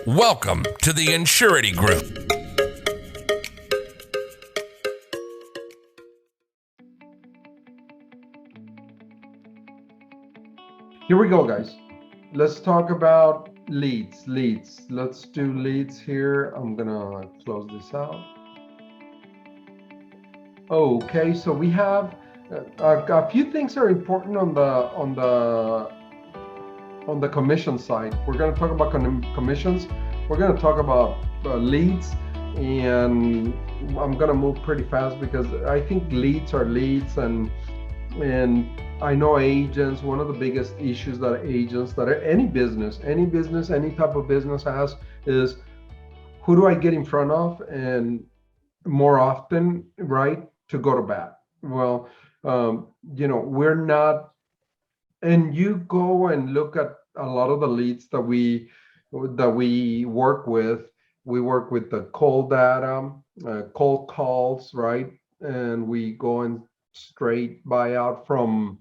Welcome to the Ensurity Group. Here we go, guys. Let's talk about leads. Let's do leads here. I'm gonna close this out. Okay, so we have a few things are important on the commission side. We're gonna talk about commissions. We're gonna talk about leads, and I'm gonna move pretty fast because I think leads are leads, and I know agents, one of the biggest issues that agents, that any business, any type of business has is, who do I get in front of and more often, right, to go to bat? Well, we're not, and you go and look at a lot of the leads that we work with. We work with the cold data, cold calls, right? And we go and straight buyout from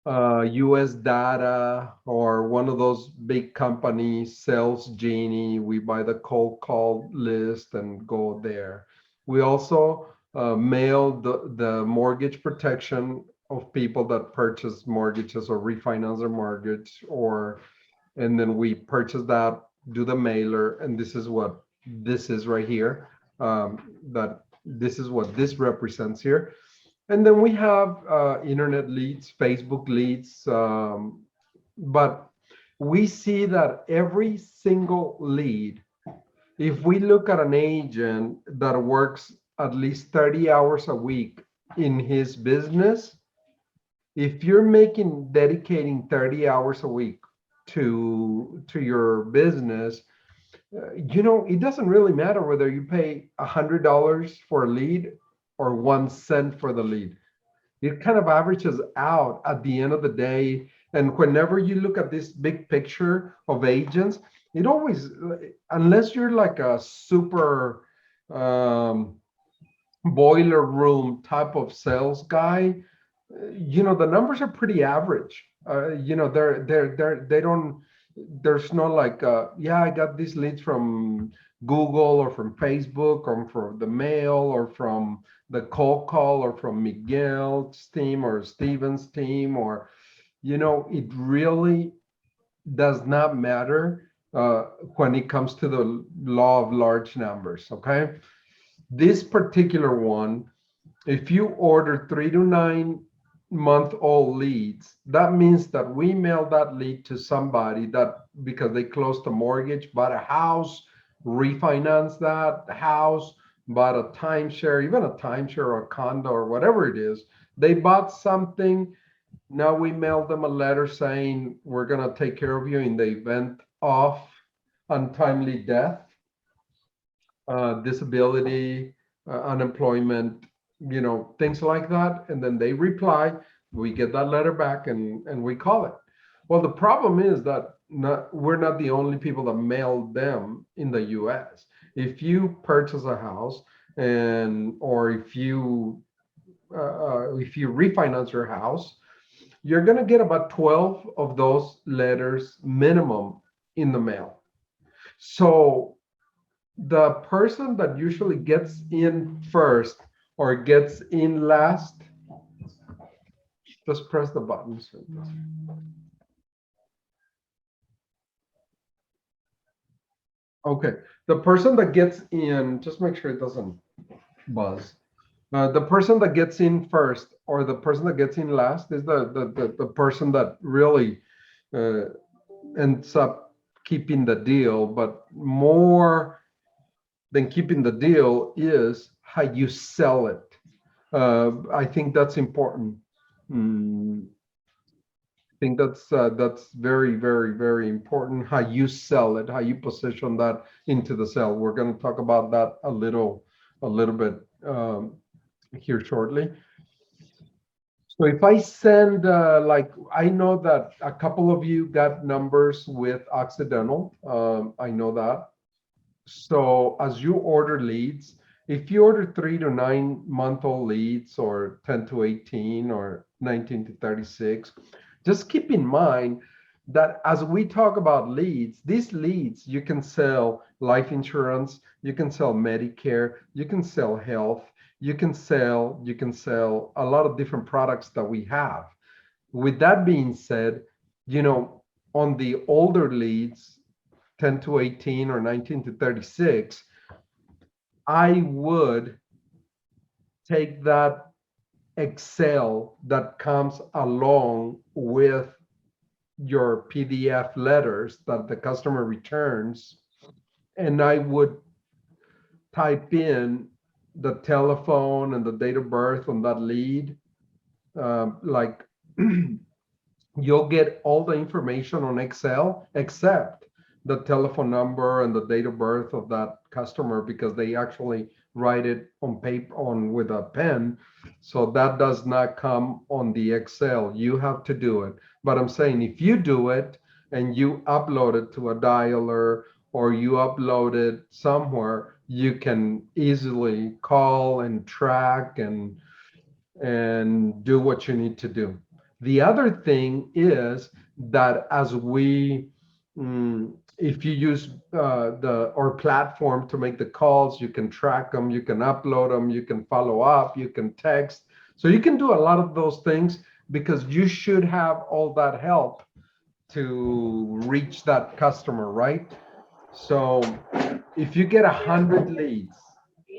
US data or one of those big companies, Sales Genie. We buy the cold call list and go there. We also mail the mortgage protection of people that purchase mortgages or refinance their mortgage, and then we purchase that, do the mailer, and this is what this is right here. That this is what this represents here. And then we have internet leads, Facebook leads, but we see that every single lead, if we look at an agent that works at least 30 hours a week in his business, if you're dedicating 30 hours a week to your business, it doesn't really matter whether you pay $100 for a lead or 1 cent for the lead. It kind of averages out at the end of the day. And whenever you look at this big picture of agents, it always, unless you're like a super boiler room type of sales guy, the numbers are pretty average. They don't, there's no like, I got these leads from Google or from Facebook or from the mail or from the cold call or from Miguel's team or Steven's team, or, it really does not matter when it comes to the law of large numbers, okay? This particular one, if you order 3 to 9 month old leads, that means that we mail that lead to somebody that, because they closed a mortgage, bought a house, refinance that house, bought a timeshare, even a timeshare or a condo or whatever it is. They bought something. Now we mail them a letter saying we're going to take care of you in the event of untimely death, disability, unemployment, things like that. And then they reply, we get that letter back, and we call it. Well, the problem is that we're not the only people that mail them in the US. If you purchase a house or if you refinance your house, you're going to get about 12 of those letters minimum in the mail. So the person that usually gets in first or gets in last, just press the button. Okay, the person that gets in, just make sure it doesn't buzz. The person that gets in first or the person that gets in last is the person that really ends up keeping the deal. But more than keeping the deal is how you sell it. I think that's important. I think that's very, very, very important, how you sell it, how you position that into the sale. We're going to talk about that a little bit here shortly. So if I send, I know that a couple of you got numbers with Occidental. I know that. So as you order leads, if you order 3 to 9 month old leads, or 10 to 18 or 19 to 36, just keep in mind that as we talk about leads, these leads, you can sell life insurance, you can sell Medicare, you can sell health, you can sell a lot of different products that we have. With that being said, you know, on the older leads, 10 to 18 or 19 to 36, I would take that Excel that comes along with your PDF letters that the customer returns, and I would type in the telephone and the date of birth on that lead. Like you'll get all the information on Excel except the telephone number and the date of birth of that customer because they actually write it on paper on with a pen. So that does not come on the Excel. You have to do it. But I'm saying if you do it and you upload it to a dialer or you upload it somewhere, you can easily call and track and do what you need to do. The other thing is that as we, if you use the our platform to make the calls, you can track them, you can upload them, you can follow up, you can text. So you can do a lot of those things because you should have all that help to reach that customer, right? So if you get 100 leads,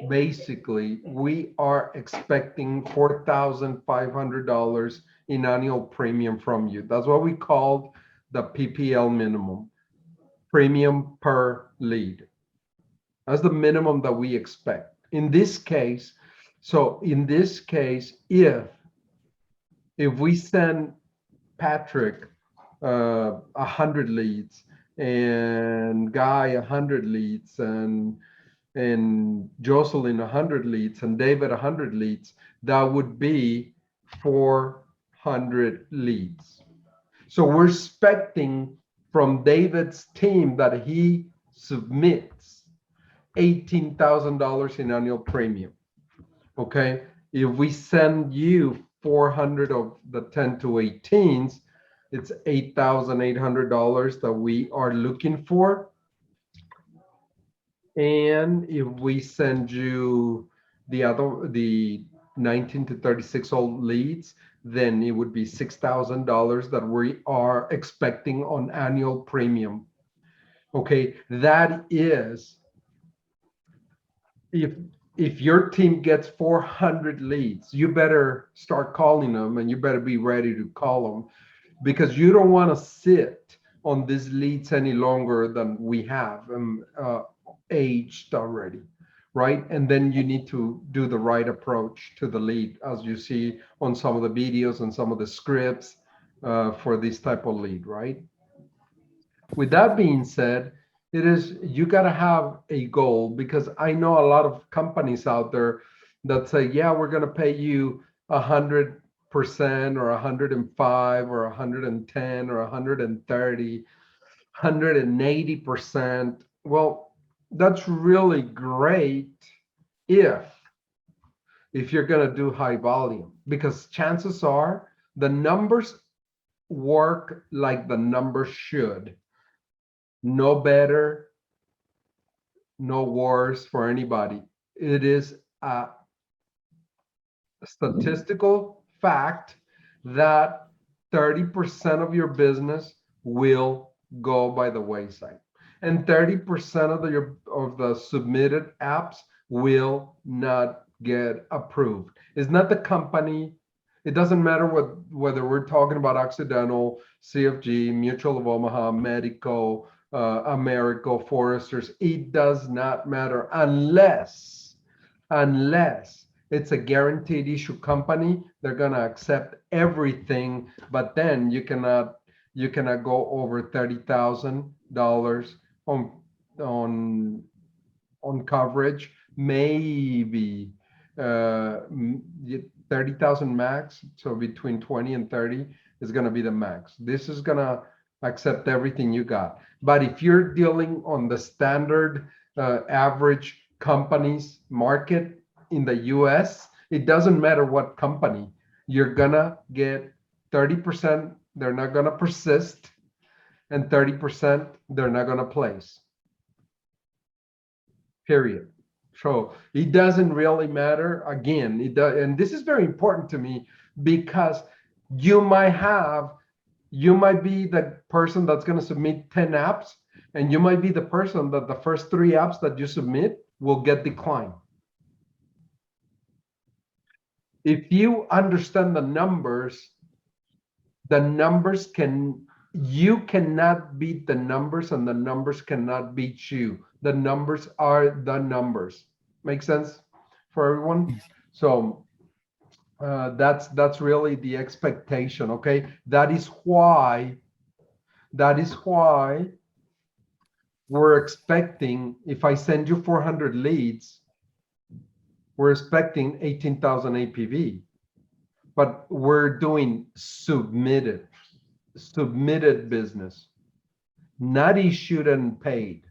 basically we are expecting $4,500 in annual premium from you. That's what we call the PPL minimum, premium per lead. That's the minimum that we expect. In this case, if we send Patrick 100 leads and Guy 100 leads and Jocelyn 100 leads and David 100 leads, that would be 400 leads. So we're expecting from David's team that he submits $18,000 in annual premium. Okay, if we send you 400 of the 10 to 18s, it's $8,800 that we are looking for. And if we send you the 19 to 36 old leads, then it would be $6,000 that we are expecting on annual premium. Okay, that is if your team gets 400 leads, you better start calling them and you better be ready to call them because you don't want to sit on these leads any longer than we have them aged already, right? And then you need to do the right approach to the lead, as you see on some of the videos and some of the scripts for this type of lead, right? With that being said, it is you got to have a goal because I know a lot of companies out there that say, yeah, we're going to pay you 100% or 105 or 110 or 130, 180%. Well, that's really great if you're going to do high volume because chances are the numbers work like the numbers should. No better, no worse for anybody. It is a statistical fact that 30% of your business will go by the wayside, and 30% of the submitted apps will not get approved. It's not the company. It doesn't matter whether we're talking about Occidental, CFG, Mutual of Omaha, Medico, Americo, Foresters. It does not matter unless it's a guaranteed issue company. They're gonna accept everything, but then you cannot go over $30,000 on coverage. Maybe 30,000 max. So between 20 and 30 is gonna be the max. This is gonna accept everything you got. But if you're dealing on the standard average companies market in the US, it doesn't matter what company, you're gonna get 30%. They're not gonna persist. and 30% they're not going to place. Period. So it doesn't really matter. Again, it does, and this is very important to me because you might be the person that's going to submit 10 apps, and you might be the person that the first 3 apps that you submit will get declined. If you understand the numbers you cannot beat the numbers, and the numbers cannot beat you. The numbers are the numbers. Make sense for everyone? So that's really the expectation. Okay, that is why we're expecting, if I send you 400 leads, we're expecting 18,000 APV, but we're doing submitted business, not issued and paid.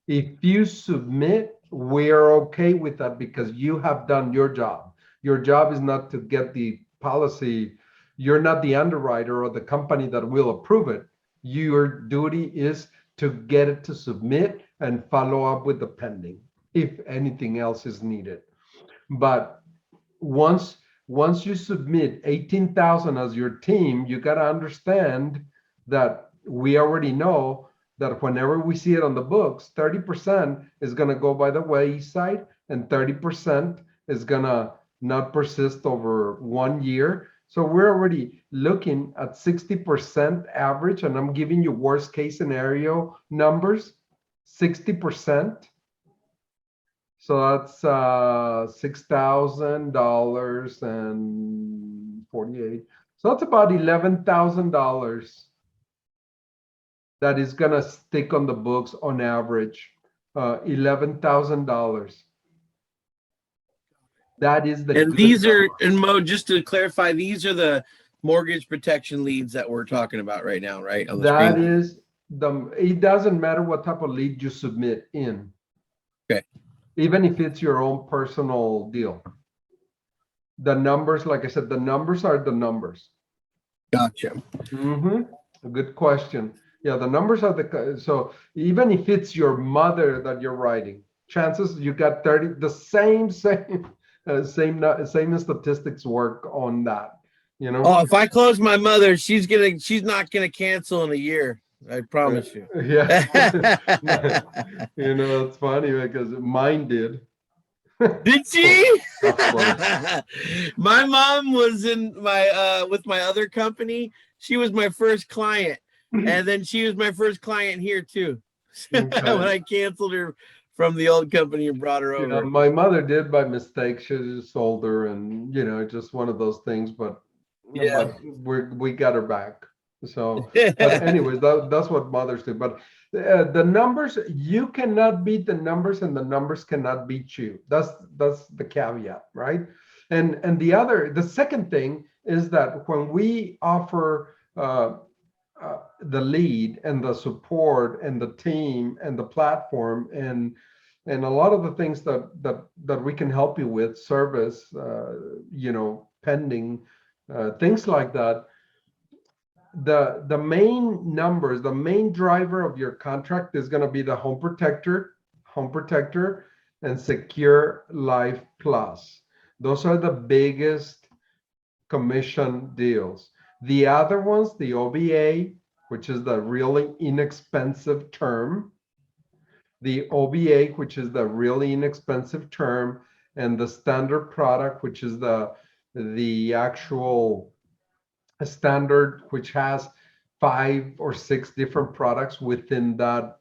If you submit, we're okay with that because you have done your job. Your job is not to get the policy. You're not the underwriter or the company that will approve it. Your duty is to get it to submit and follow up with the pending if anything else is needed. But once you submit 18,000 as your team, you got to understand that we already know that whenever we see it on the books, 30% is going to go by the wayside, and 30% is going to not persist over 1 year. So we're already looking at 60% average, and I'm giving you worst case scenario numbers, 60%. So that's $6,000 and 48. So that's about $11,000 that is gonna stick on the books on average. $11,000. That is the And good these are, number. and Mo, just to clarify, these are the mortgage protection leads that we're talking about right now, right? On the That screen. is it doesn't matter what type of lead you submit in. Okay. Even if it's your own personal deal. The numbers, like I said, the numbers are the numbers. Gotcha. A good question. Yeah, the numbers are so even if it's your mother that you're writing, chances you got 30, the same statistics work on that. You know. Oh, if I close my mother, she's not gonna cancel in a year. I promise you. Yeah. You know, it's funny because mine did. Did she? Of course. My mom was in my with my other company. She was my first client, and then she was my first client here too. Okay. When I canceled her from the old company and brought her over. Yeah, my mother did by mistake. She was just older, and just one of those things. But Yeah. we got her back. So, but anyways, that's what mothers do. But the numbers, you cannot beat the numbers, and the numbers cannot beat you. That's the caveat, right? And the second thing is that when we offer the lead and the support and the team and the platform and a lot of the things that we can help you with, service, pending, things like that. The main numbers, the main driver of your contract is going to be the home protector, and Secure Life Plus. Those are the biggest commission deals. The other ones, the OBA, which is the really inexpensive term, the OBA, which is the really inexpensive term, and the standard product, which is the actual standard, which has 5 or 6 different products within that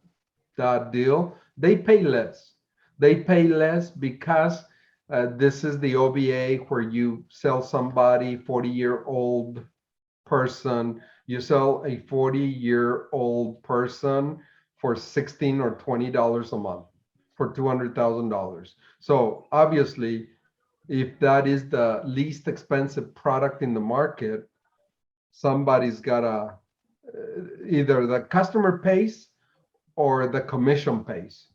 deal. They pay less. They pay less because this is the OBA where you sell somebody 40-year-old person. You sell a 40-year-old person for $16 or $20 a month for $200,000. So obviously, if that is the least expensive product in the market, somebody's gotta either the customer pays or the commission pays.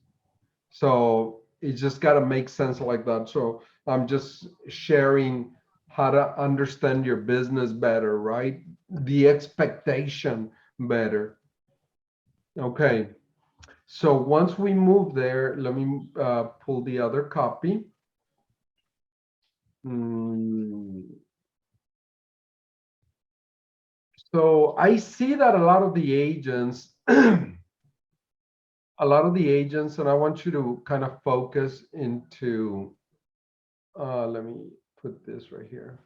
So it just gotta make sense like that. So I'm just sharing how to understand your business better, right? The expectation better. Okay. So once we move there, let me pull the other copy. Hmm. So I see that a lot of the agents, and I want you to kind of focus into, let me put this right here.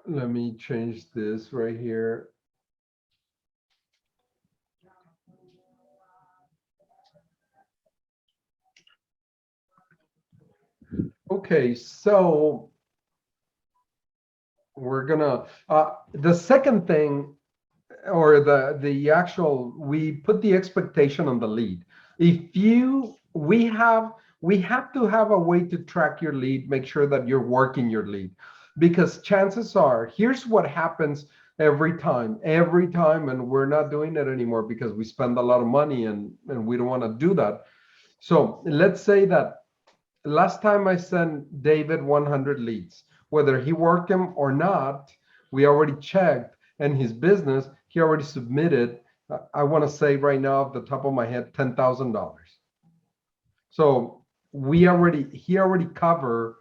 Let me change this right here. Okay, so we're gonna, the second thing, or the actual, we put the expectation on the lead. If you we have to have a way to track your lead, make sure that you're working your lead, because chances are, here's what happens every time, and we're not doing it anymore because we spend a lot of money, and we don't want to do that. So let's say that last time I sent David 100 leads, whether he worked them or not, we already checked, and his business, he already submitted, I want to say right now, off the top of my head, $10,000. So he already covered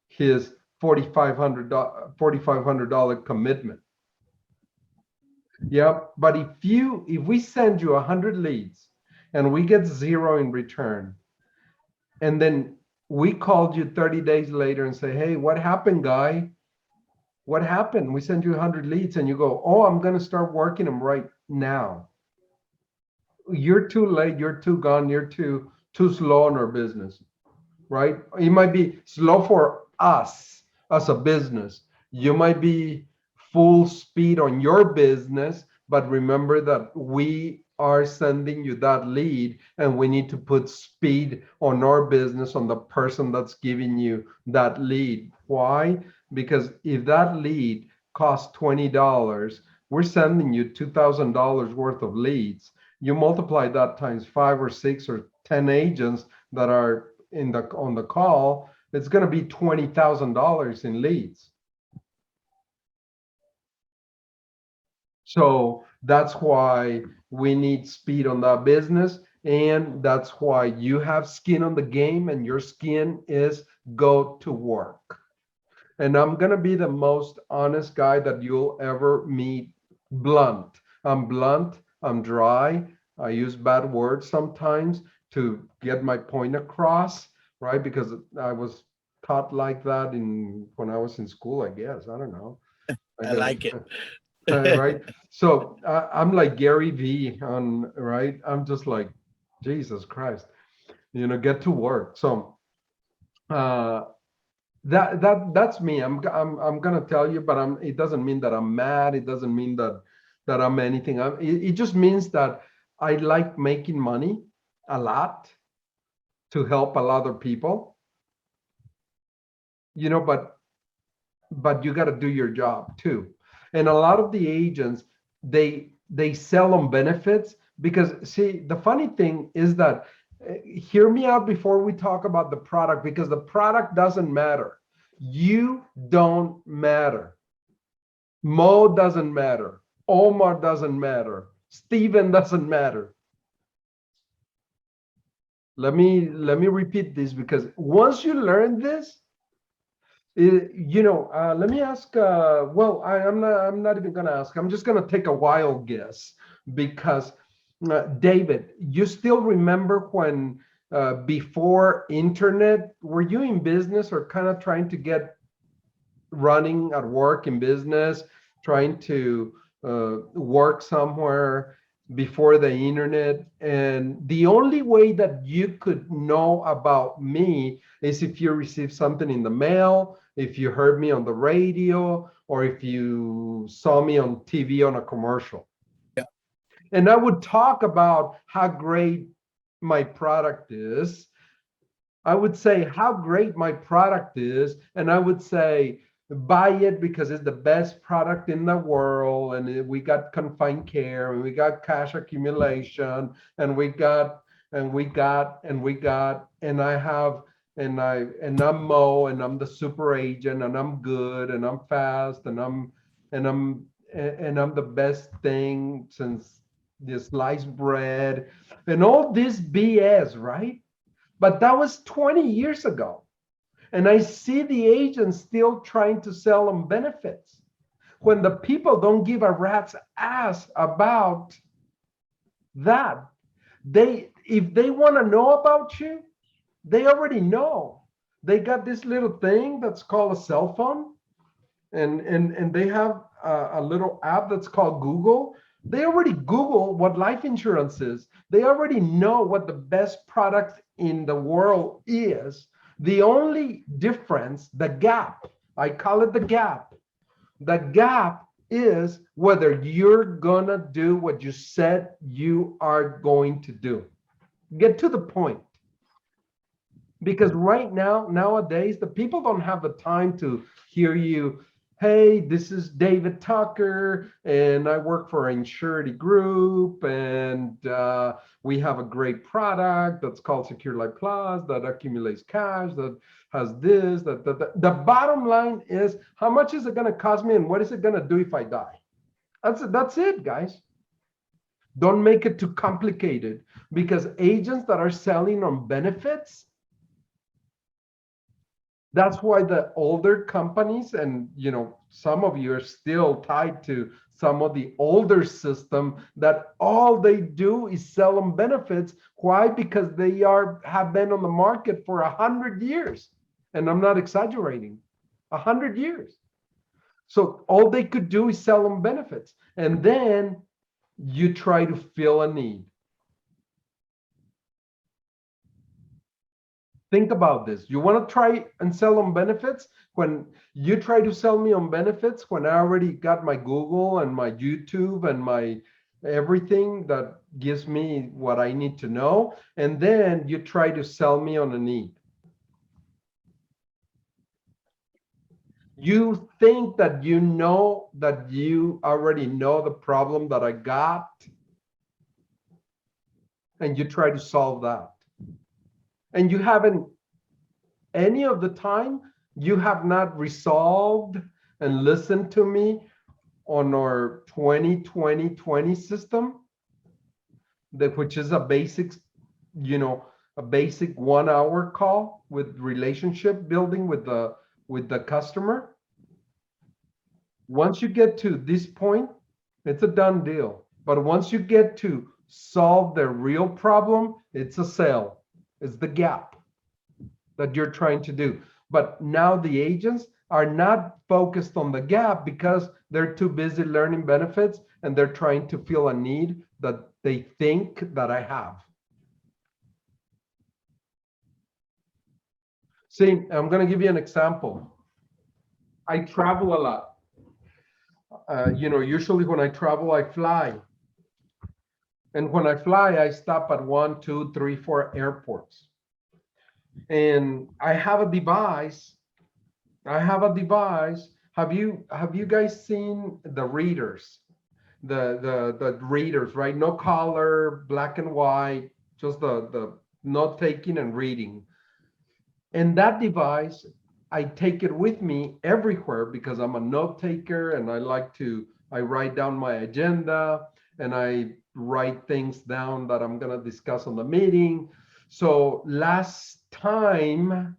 his $4,500 commitment. Yeah, but if we send you 100 leads and we get zero in return, and then we called you 30 days later and say, hey, what happened, guy? What happened? We sent you 100 leads, and you go, oh, I'm going to start working them right now. You're too late. You're too gone. You're too slow in our business, right? It might be slow for us as a business. You might be full speed on your business, but remember that we are sending you that lead, and we need to put speed on our business, on the person that's giving you that lead. Why? Because if that lead costs $20, we're sending you $2,000 worth of leads. You multiply that times 5 or 6 or 10 agents that are on the call, it's going to be $20,000 in leads. So that's why we need speed on that business, and that's why you have skin on the game, and your skin is go to work. And I'm going to be the most honest guy that you'll ever meet. Blunt. I'm blunt. I'm dry. I use bad words sometimes to get my point across, right? Because I was taught like that when I was in school, I guess. I don't know. I I like it. right? So I'm like Gary V on, right? I'm just like, Jesus Christ, get to work. So uh, that's me. I'm gonna tell you, but it doesn't mean that I'm mad. It doesn't mean that I'm anything. It just means that I like making money a lot to help a lot of people, but you got to do your job too. And a lot of the agents, they sell on benefits, because see, the funny thing is that, hear me out before we talk about the product, because the product doesn't matter. You don't matter. Mo doesn't matter. Omar doesn't matter. Steven doesn't matter. Let me repeat this, because once you learn this, let me ask. Well, I'm not even gonna ask. I'm just gonna take a wild guess, because David, you still remember when, before internet, were you in business or kind of trying to get running at work in business, trying to work somewhere before the internet? And the only way that you could know about me is if you received something in the mail, if you heard me on the radio, or if you saw me on TV on a commercial. Yeah. And I would talk about how great my product is. I would say how great my product is, and I would say buy it because it's the best product in the world, and we got confined care, and we got cash accumulation, and we got, and I have I'm Mo, and I'm the super agent, and I'm good, and I'm fast, and I'm the best thing since the sliced bread, and all this BS, right? But that was 20 years ago. And I see the agents still trying to sell them benefits when the people don't give a rat's ass about that. If they want to know about you, they already know. They got this little thing that's called a cell phone, and they have a little app that's called Google. They already Google what life insurance is. They already know what the best product in the world is. The only difference, the gap, I call it the gap is whether you're gonna do what you said you are going to do. Get to the point. Because right now, nowadays, the people don't have the time to hear you. Hey, this is David Tucker, and I work for Ensurity Group, and we have a great product that's called Secure Life Plus that accumulates cash, that has this, that. The bottom line is, how much is it going to cost me, and what is it going to do if I die? That's it, guys. Don't make it too complicated, because agents that are selling on benefits, that's why the older companies, and some of you are still tied to some of the older system, that all they do is sell them benefits. Why? Because they have been on the market for 100 years, and I'm not exaggerating. 100 years. So all they could do is sell them benefits, and then you try to fill a need. Think about this. You want to try and sell on benefits? When you try to sell me on benefits, when I already got my Google and my YouTube and my everything that gives me what I need to know, and then you try to sell me on a need. You think that that you already know the problem that I got, and you try to solve that. And you haven't, any of the time, you have not resolved and listened to me on our 20-20-20 system, which is a basic, a basic 1 hour call with relationship building with the customer. Once you get to this point, it's a done deal. But once you get to solve the real problem, it's a sale. It's the gap that you're trying to do. But now the agents are not focused on the gap because they're too busy learning benefits, and they're trying to fill a need that they think that I have. See, I'm going to give you an example. I travel a lot. Usually when I travel, I fly. And when I fly, I stop at 1, 2, 3, 4 airports. And I have a device. Have you guys seen the readers? The readers, right? No color, black and white, just the note taking and reading. And that device, I take it with me everywhere because I'm a note taker, and I write down my agenda, and I write things down that I'm going to discuss on the meeting. So last time,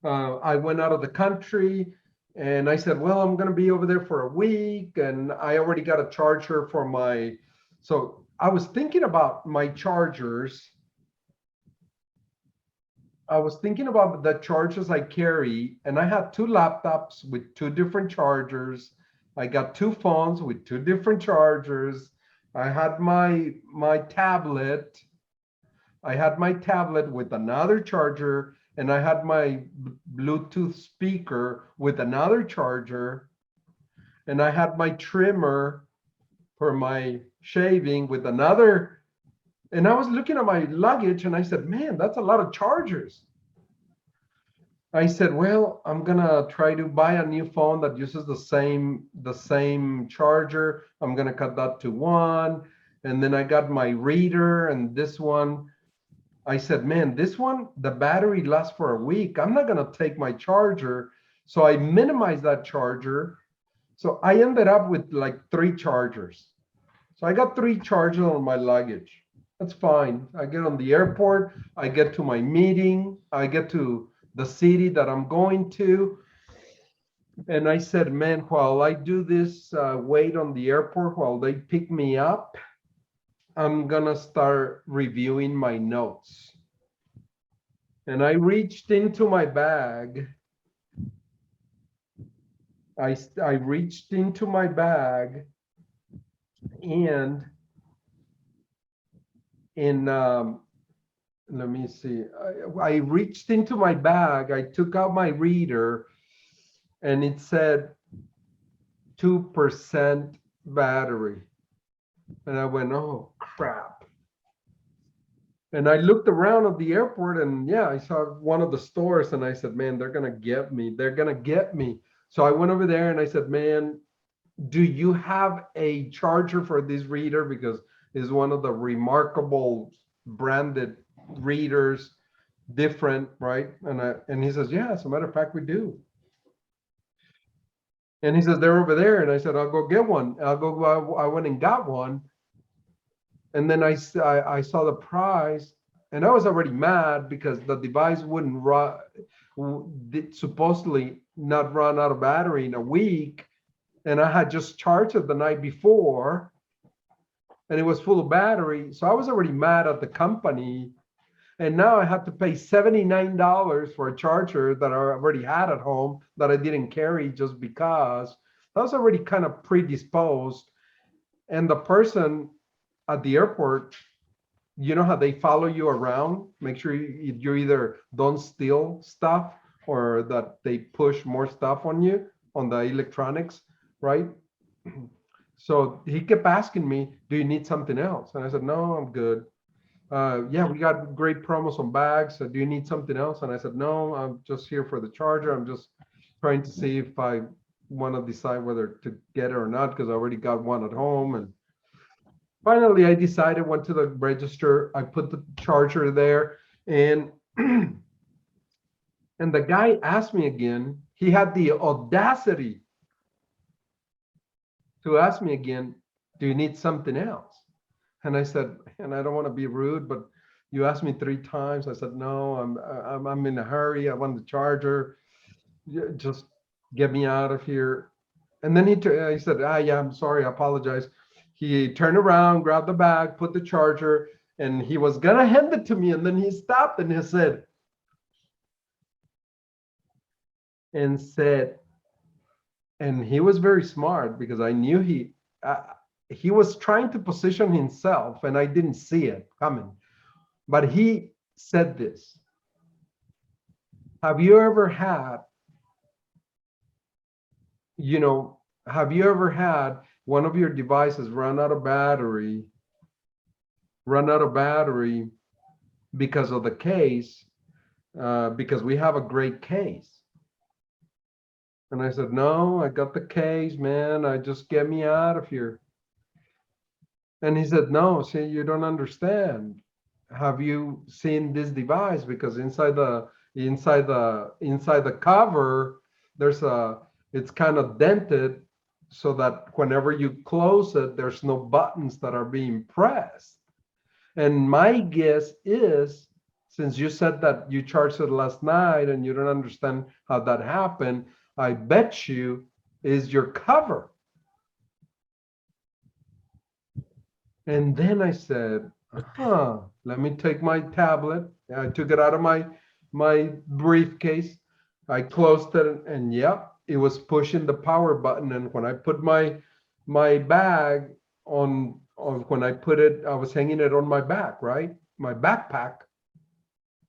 I went out of the country, and I said, well, I'm going to be over there for a week, and I already got a charger for so I was thinking about my chargers. I was thinking about the chargers I carry, and I had 2 laptops with 2 different chargers. I got 2 phones with 2 different chargers. I had my tablet. I had my tablet with another charger, and I had my Bluetooth speaker with another charger, and I had my trimmer for my shaving with another. And I was looking at my luggage, and I said, man, that's a lot of chargers. I said, well, I'm gonna try to buy a new phone that uses the same charger. I'm gonna cut that to 1. And then I got my reader and this one. I said, man, this one, the battery lasts for a week. I'm not going to take my charger. So I minimized that charger. So I ended up with like 3 chargers. So I got 3 chargers on my luggage. That's fine. I get on the airport. I get to my meeting. I get to the city that I'm going to. And I said, man, while I do this wait on the airport, while they pick me up, I'm going to start reviewing my notes. And I reached into my bag. I reached into my bag and let me see. I reached into my bag. I took out my reader and it said 2% battery. And I went, oh, crap. And I looked around at the airport and yeah, I saw one of the stores and I said, man, they're going to get me. They're going to get me. So I went over there and I said, man, do you have a charger for this reader? Because it's one of the remarkable branded readers, different, right? And he says, yeah, as a matter of fact, we do. And he says, they're over there. And I said, I'll go get one. I went and got one. And then I saw the price and I was already mad because the device wouldn't run, supposedly not run out of battery in a week. And I had just charged it the night before and it was full of battery. So I was already mad at the company. And now I had to pay $79 for a charger that I already had at home that I didn't carry just because I was already kind of predisposed. And the person at the airport, you know how they follow you around, make sure you either don't steal stuff or that they push more stuff on you on the electronics, right? So he kept asking me, do you need something else? And I said, no, I'm good. Yeah, we got great promos on bags. So do you need something else? And I said, no, I'm just here for the charger. I'm just trying to see if I want to decide whether to get it or not, because I already got one at home. And finally, I decided, went to the register. I put the charger there and and the guy asked me again. He had the audacity to ask me again, do you need something else? And I said, and I don't want to be rude, but you asked me 3 times. I said, no, I'm in a hurry. I want the charger. Just get me out of here. And then he said, yeah, I'm sorry. I apologize. He turned around, grabbed the bag, put the charger, and he was going to hand it to me. And then he stopped and he said, and he was very smart because I knew he was trying to position himself and I didn't see it coming. But he said this, have you ever had one of your devices run out of battery because of the case, because we have a great case? And I said, no, I got the case, man. Just get me out of here. And he said, no, see, you don't understand. Have you seen this device? Because inside the cover, it's kind of dented so that whenever you close it, there's no buttons that are being pressed. And my guess is, since you said that you charged it last night and you don't understand how that happened, I bet you is your cover. And then I said, let me take my tablet. I took it out of my briefcase. I closed it and yep, it was pushing the power button. And when I put my bag on when I put it, I was hanging it on my back, right? My backpack.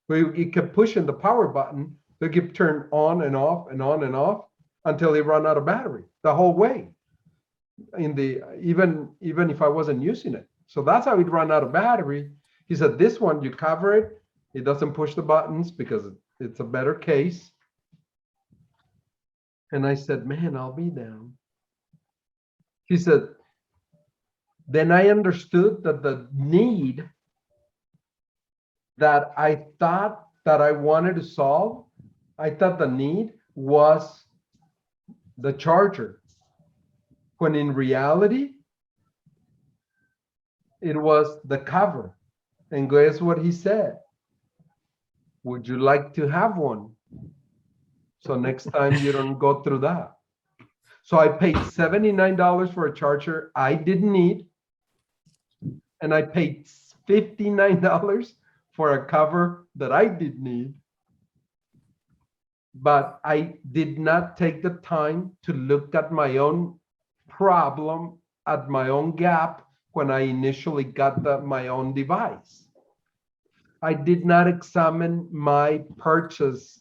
It kept pushing the power button. It kept turning on and off and on and off until it ran out of battery the whole way. Even if I wasn't using it. So that's how it ran out of battery. He said, this one, you cover it. It doesn't push the buttons because it's a better case. And I said, man, I'll be down. He said, then I understood that the need that I thought that I wanted to solve. I thought the need was the charger, when in reality, it was the cover. And guess what he said? Would you like to have one? So next time you don't go through that. So I paid $79 for a charger I didn't need, and I paid $59 for a cover that I did need. But I did not take the time to look at my own problem, at my own gap when I initially got my own device. I did not examine my purchase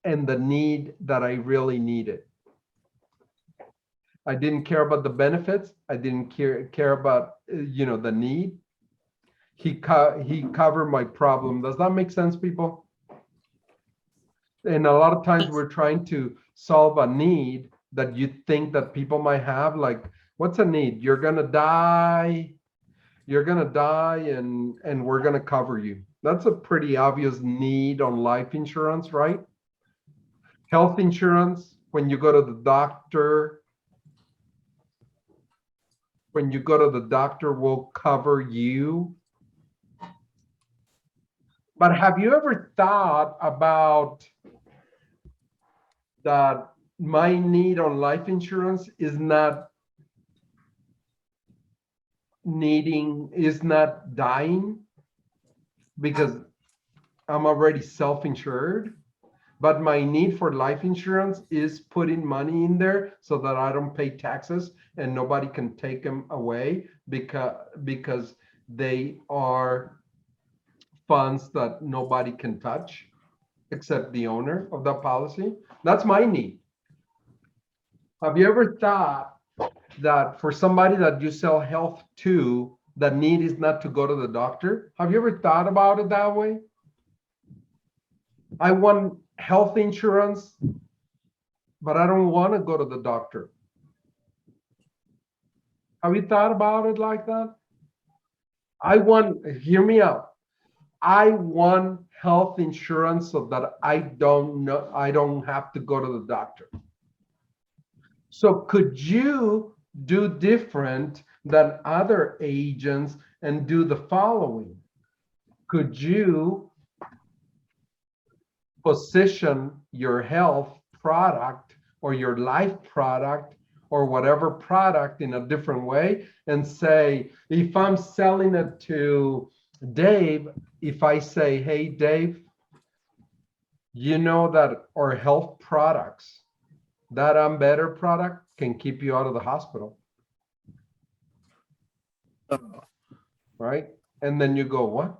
and the need that I really needed. I didn't care about the benefits. I didn't care about the need. He covered my problem. Does that make sense, people? And a lot of times we're trying to solve a need that you think that people might have. Like, what's a need? You're gonna die. You're gonna die, and we're gonna cover you. That's a pretty obvious need on life insurance, right? Health insurance, when you go to the doctor, will cover you. But have you ever thought about that my need on life insurance is not dying because I'm already self-insured, but my need for life insurance is putting money in there so that I don't pay taxes and nobody can take them away because they are funds that nobody can touch except the owner of the policy. That's my need. Have you ever thought that for somebody that you sell health to, the need is not to go to the doctor? Have you ever thought about it that way? I want health insurance, but I don't want to go to the doctor. Have you thought about it like that? Hear me out. I want health insurance so that I don't have to go to the doctor. So could you do different than other agents and do the following? Could you position your health product or your life product or whatever product in a different way and say, if I'm selling it to Dave, if I say, hey, Dave, you know that our health products, that I'm Better product can keep you out of the hospital. Right? And then you go, what?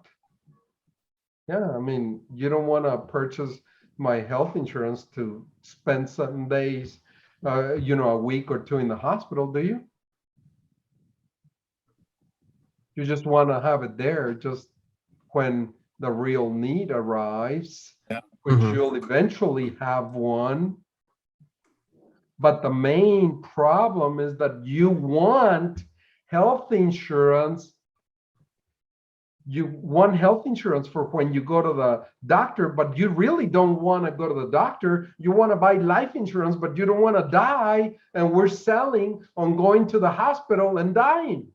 Yeah, I mean, you don't want to purchase my health insurance to spend some days, a week or two in the hospital, do you? You just want to have it there just when the real need arrives, which you'll eventually have one. But the main problem is that you want health insurance. You want health insurance for when you go to the doctor, but you really don't want to go to the doctor. You want to buy life insurance, but you don't want to die. And we're selling on going to the hospital and dying.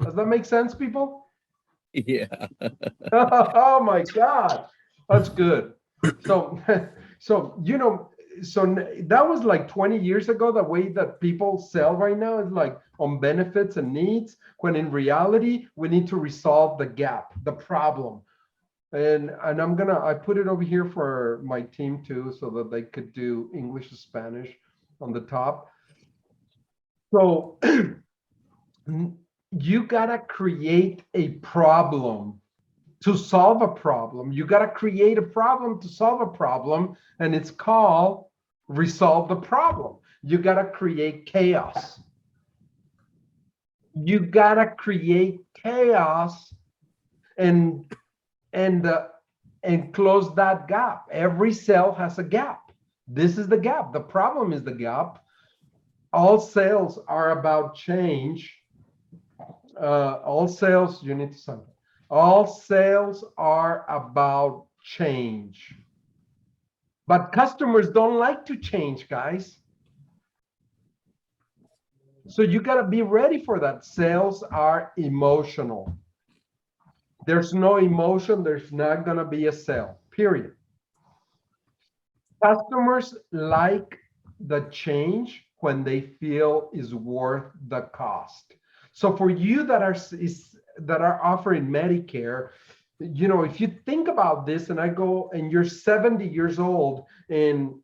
Does that make sense, people? Yeah. Oh my God, that's good. So that was like 20 years ago. The way that people sell right now is like on benefits and needs, when in reality, we need to resolve the gap, the problem. And I put it over here for my team too, so that they could do English and Spanish on the top. So you gotta create a problem to solve a problem. You got to create a problem to solve a problem, and it's called resolve the problem. You got to create chaos. You got to create chaos and close that gap. Every cell has a gap. This is the gap. The problem is the gap. All sales are about change. All sales, you need to sign. All sales are about change. But customers don't like to change, guys. So you got to be ready for that. Sales are emotional. There's no emotion, there's not going to be a sale, period. Customers like the change when they feel is worth the cost. So for you that are offering Medicare, if you think about this, and I go and you're 70 years old, and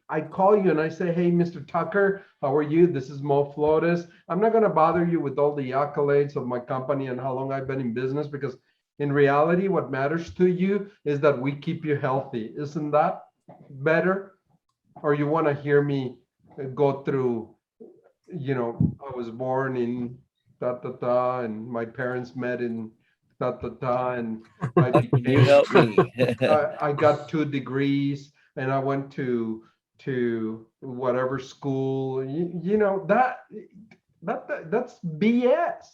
I call you and I say, hey, Mr. Tucker, how are you? This is Mo Flores. I'm not going to bother you with all the accolades of my company and how long I've been in business, because in reality, what matters to you is that we keep you healthy. Isn't that better? Or you want to hear me go through, I was born in da da da, and my parents met in da da da, and I Can you became, help me? I got 2 degrees, and I went to whatever school. That's BS.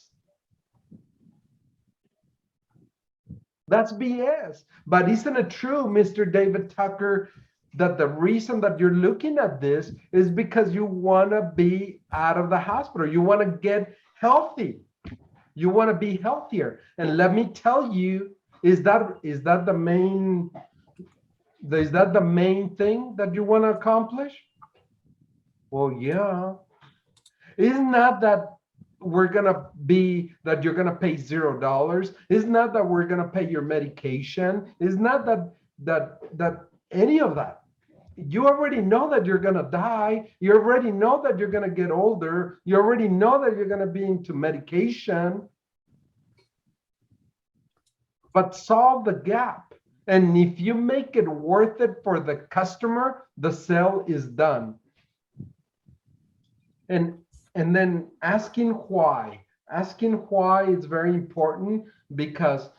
That's BS. But isn't it true, Mr. David Tucker, that the reason that you're looking at this is because you want to be out of the hospital? You want to get healthy. You want to be healthier. And let me tell you, is that the main thing that you want to accomplish? Well, yeah. Isn't that you're gonna pay $0? It's not that we're gonna pay your medication. It's not that any of that. You already know that you're gonna die. You already know that you're gonna get older. You already know that you're gonna be into medication. But solve the gap. And if you make it worth it for the customer, the sale is done. And then asking why is very important, because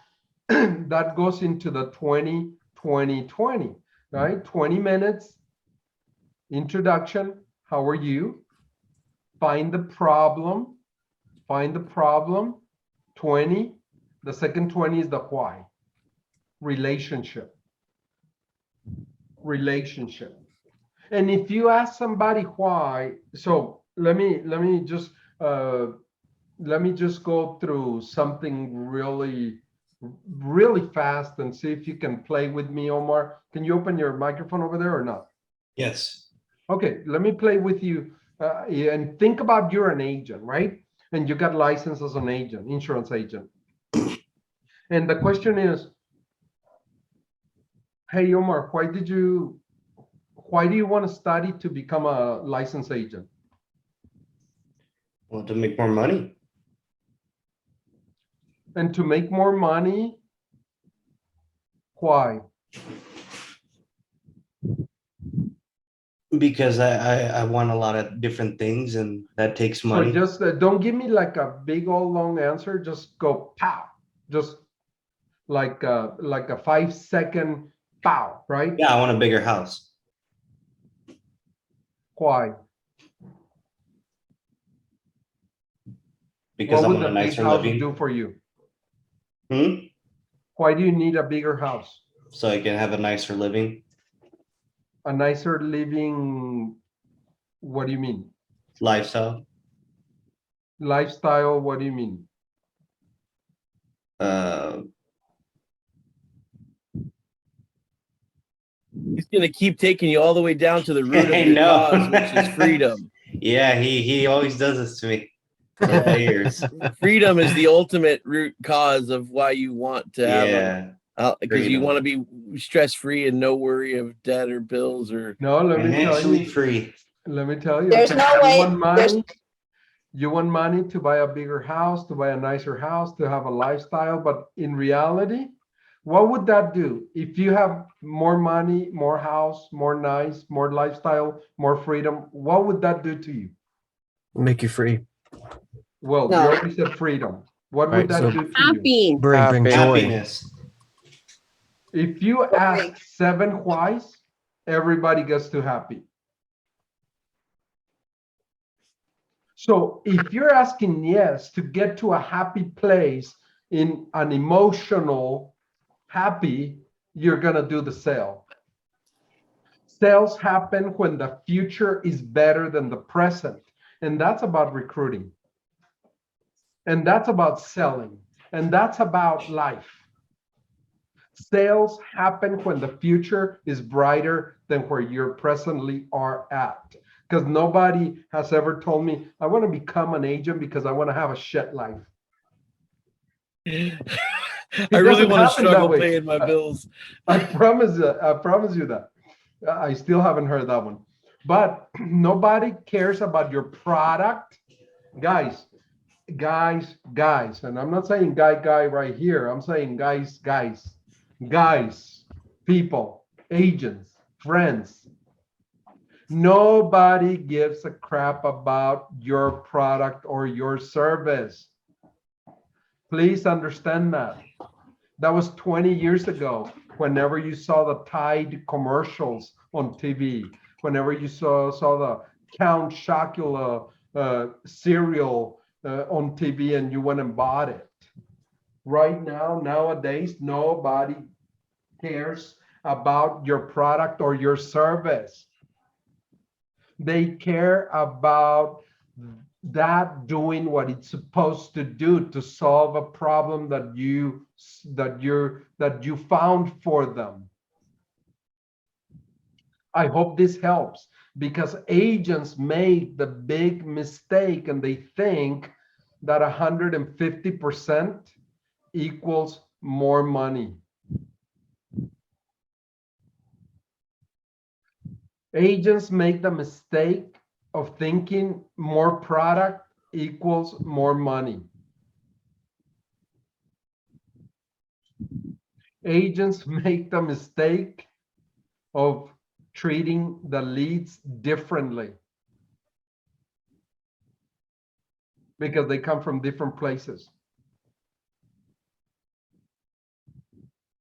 that goes into the 20-20-20, right? 20 minutes introduction. How are you? Find the problem. 20. The second 20 is the why. Relationship. And if you ask somebody why, so let me just go through something really fast and see if you can play with me, Omar. Can you open your microphone over there or not? Yes. Okay, let me play with you and think about you're an agent, right? And you got licensed as an agent, insurance agent. And the question is, hey, Omar, why do you want to study to become a licensed agent? Well, to make more money. And to make more money, why? Because I want a lot of different things, and that takes money. So just don't give me like a big old long answer. Just go pow. Just like a 5-second pow, right? Yeah, I want a bigger house. Why? Because What I would want a a big nicer house living. do for you? Hmm? Why do you need a bigger house? So I can have a nicer living. A nicer living, what do you mean? Lifestyle. Lifestyle, what do you mean? He's gonna keep taking you all the way down to the root of I your know. cause, which is freedom. Yeah, he always does this to me. For years. Freedom is the ultimate root cause of why you want to have Yeah. because you Freedom. want to be stress-free and no worry of debt or bills or No, let me tell Financially you. free. Let me tell you. There's okay, no you way- want money. You want money to buy a bigger house, to buy a nicer house, to have a lifestyle. But in reality, what would that do? If you have more money, more house, more nice, more lifestyle, more freedom, what would that do to you? Make you free. Well, No. you already said freedom. What would Right, that so- do to you? Happy. Bring joy. Happiness. If you ask 7 whys, everybody gets to happy. So if you're asking yes to get to a happy place, in an emotional happy, you're going to do the sale. Sales happen when the future is better than the present. And that's about recruiting. And that's about selling. And that's about life. Sales happen when the future is brighter than where you presently are at. Because nobody has ever told me, I want to become an agent because I want to have a shit life. I really doesn't want to happen that struggle way. paying my bills. I promise you that. I still haven't heard that one. But nobody cares about your product. Guys, and I'm not saying guy right here. I'm saying guys, people, agents, friends. Nobody gives a crap about your product or your service. Please understand that. That was 20 years ago. Whenever you saw the Tide commercials on TV, whenever you saw the Count Chocula cereal on TV and you went and bought it. Right now, nowadays, nobody cares about your product or your service. They care about that doing what it's supposed to do to solve a problem that you found for them. I hope this helps, because agents make the big mistake and they think that 150% equals more money. Agents make the mistake of thinking more product equals more money. Agents make the mistake of treating the leads differently because they come from different places.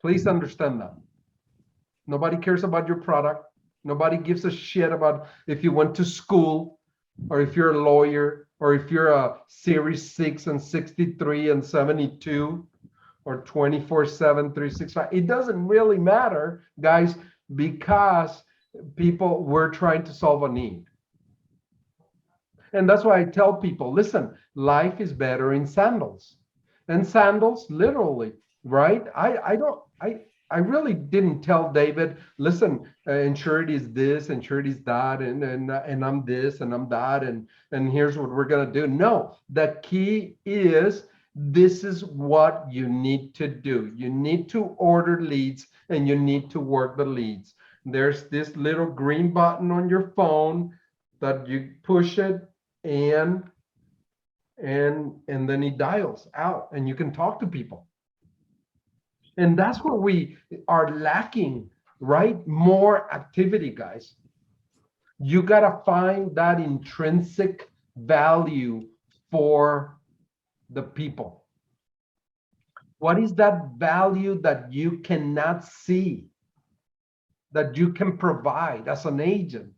Please understand that. Nobody cares about your product. Nobody gives a shit about if you went to school or if you're a lawyer or if you're a Series 6 and 63 and 72 or 24/7, 365. It doesn't really matter, guys, because we're trying to solve a need. And that's why I tell people, listen, life is better in sandals. And sandals, literally, right? I really didn't tell David, listen, Ensurity is this, Ensurity is that, and I'm this and I'm that, and here's what we're gonna do. No, the key is this is what you need to do. You need to order leads and you need to work the leads. There's this little green button on your phone that you push it and then it dials out and you can talk to people. And that's what we are lacking, right? More activity, guys. You got to find that intrinsic value for the people. What is that value that you cannot see, that you can provide as an agent?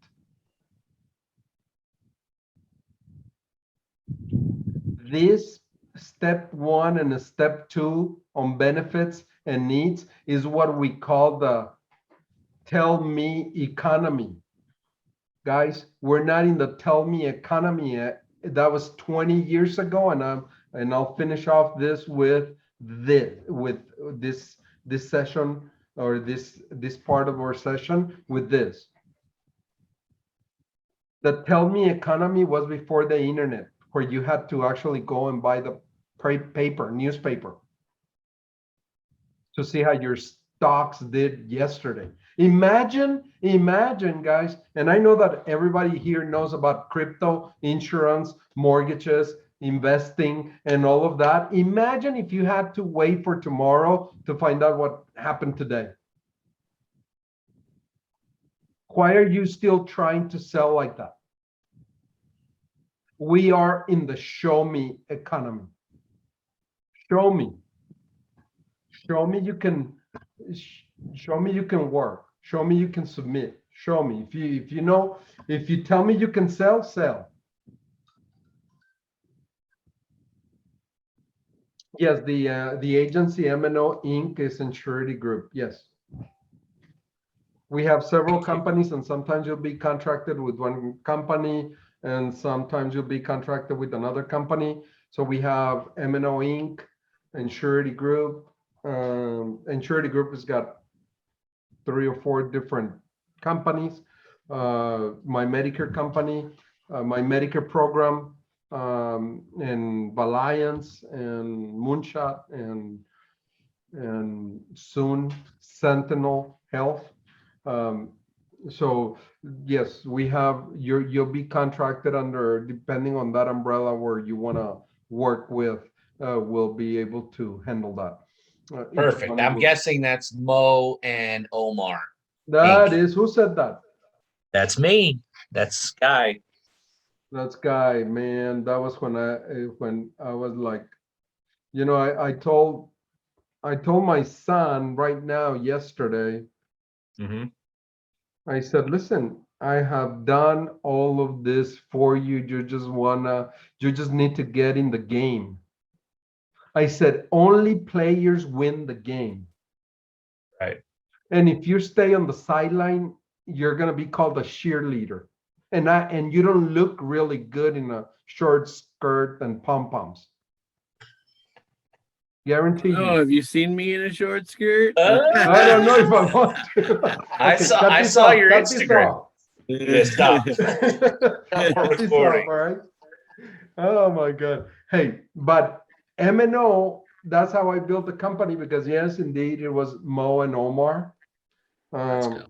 This step 1 and step 2 on benefits and needs is what we call the tell me economy. Guys, we're not in the tell me economy yet. That was 20 years ago, and I'll finish off this with this session, or this part of our session with this. The tell me economy was before the internet, where you had to actually go and buy the newspaper to see how your stocks did yesterday. Imagine, guys, and I know that everybody here knows about crypto, insurance, mortgages, investing, and all of that. Imagine if you had to wait for tomorrow to find out what happened today. Why are you still trying to sell like that? We are in the show me economy. Show me you can work. Show me you can submit. Show me if you tell me you can sell. Yes, the agency M&O Inc. is Ensurity Group. Yes. We have several companies, and sometimes you'll be contracted with one company, and sometimes you'll be contracted with another company. So we have M&O Inc., Ensurity Group. Ensurity Group has got 3 or 4 different companies. My Medicare company, my Medicare program, and Valiance and Moonshot and soon Sentinel Health. Um, so yes, we have you'll be contracted under, depending on that umbrella where you want to work with, we'll be able to handle that. Each Perfect. one I'm will- guessing that's Mo and Omar. That Inc. is, who said that? That's me. That's Sky. That's Guy, man. That was when I was like, I told my son right now yesterday. Mm-hmm. I said, listen, I have done all of this for you. You just need to get in the game. I said, only players win the game. Right. And if you stay on the sideline, you're gonna be called a cheerleader. And you don't look really good in a short skirt and pom-poms. Guarantee Oh, you. have you seen me in a short skirt? I don't know if I want to. I Okay, saw- cut I this saw off, your cut this Instagram. off. Yeah, stop. Cut We're this off, recording. all right? Oh my God. Hey, but M&O, that's how I built the company, because yes, indeed, it was Mo and Omar. Let's go.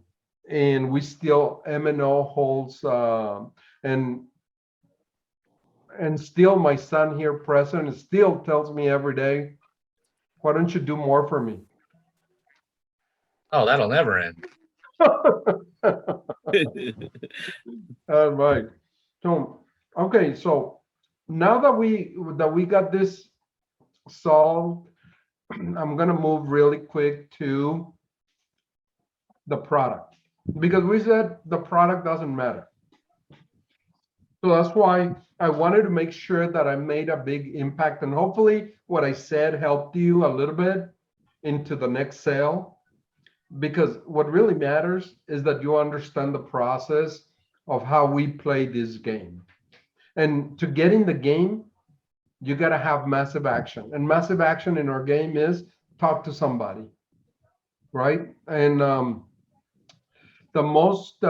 And we still, M&O holds, and still my son here present still tells me every day, why don't you do more for me? Oh, that'll never end. All right. So, okay, so now that we got this solved, I'm gonna move really quick to the product, because we said the product doesn't matter. So that's why I wanted to make sure that I made a big impact, and hopefully what I said helped you a little bit into the next sale. Because what really matters is that you understand the process of how we play this game. And to get in the game, you got to have massive action. And massive action in our game is talk to somebody, right? And the most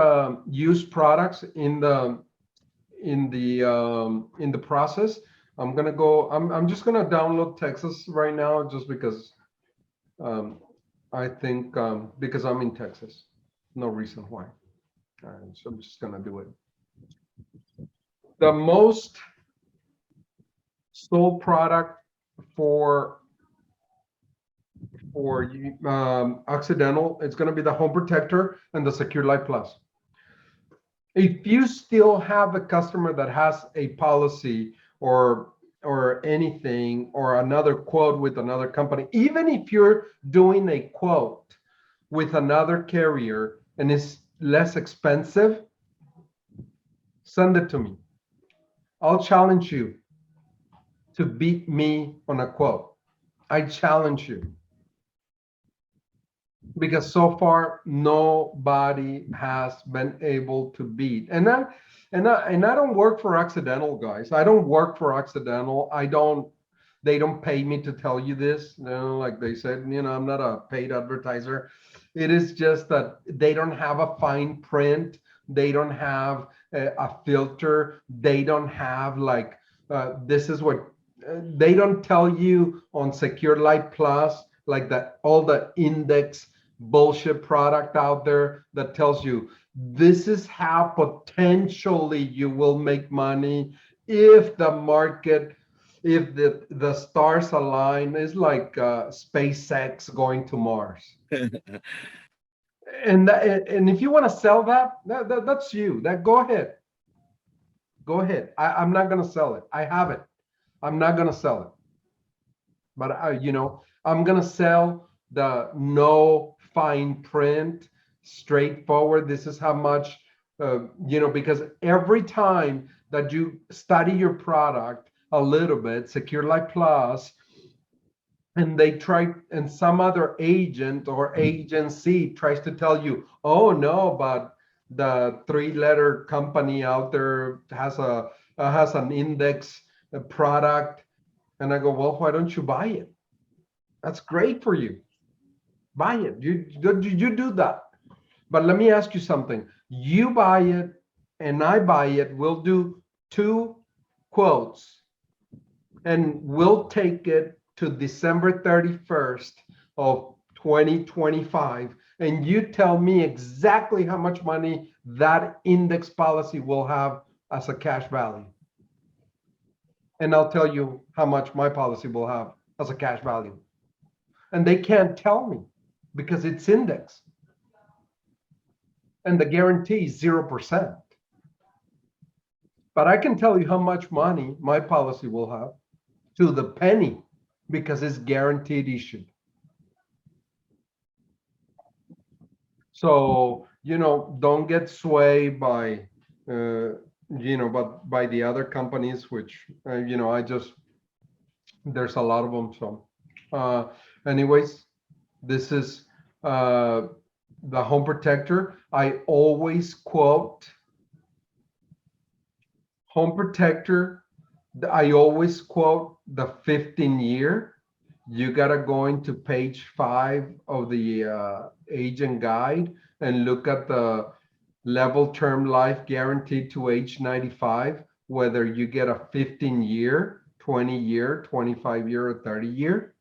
used products in the process. I'm just gonna download Texas right now, just because I think because I'm in Texas. No reason why. So I'm just gonna do it. The most sold product for accidental, it's gonna be the Home Protector and the Secure Life Plus. If you still have a customer that has a policy or anything, or another quote with another company, even if you're doing a quote with another carrier and it's less expensive, send it to me. I'll challenge you to beat me on a quote. I challenge you. Because so far nobody has been able to beat. And I don't work for accidental, guys. I don't work for accidental. They don't pay me to tell you this, like they said, I'm not a paid advertiser. It is just that they don't have a fine print. They don't have a filter. They don't have like, this is what, they don't tell you on Secure Life Plus, like that, all the index bullshit product out there that tells you this is how potentially you will make money if the market, if the stars align. Is like SpaceX going to Mars. And if you want to sell that's you. Go ahead. I'm not gonna sell it. I have it. I'm not gonna sell it. But I'm gonna sell the no fine print, straightforward. This is how much, because every time that you study your product a little bit, Secure Life Plus, and they try, and some other agent or agency tries to tell you, oh no, but the three-letter company out there has an index product, and I go, well, why don't you buy it? That's great for you. Buy it. You do that. But let me ask you something. You buy it and I buy it. We'll do two quotes and we'll take it to December 31st of 2025. And you tell me exactly how much money that index policy will have as a cash value. And I'll tell you how much my policy will have as a cash value. And they can't tell me because it's index. And the guarantee is 0%. But I can tell you how much money my policy will have to the penny because it's guaranteed issued. So, don't get swayed by, but by the other companies, which, there's a lot of them. So, anyways, this is the home protector. I always quote home protector. I always quote the 15-year. You gotta go into page 5 of the agent guide and look at the level term life guaranteed to age 95, whether you get a 15-year, 20-year, 25-year, or 30-year.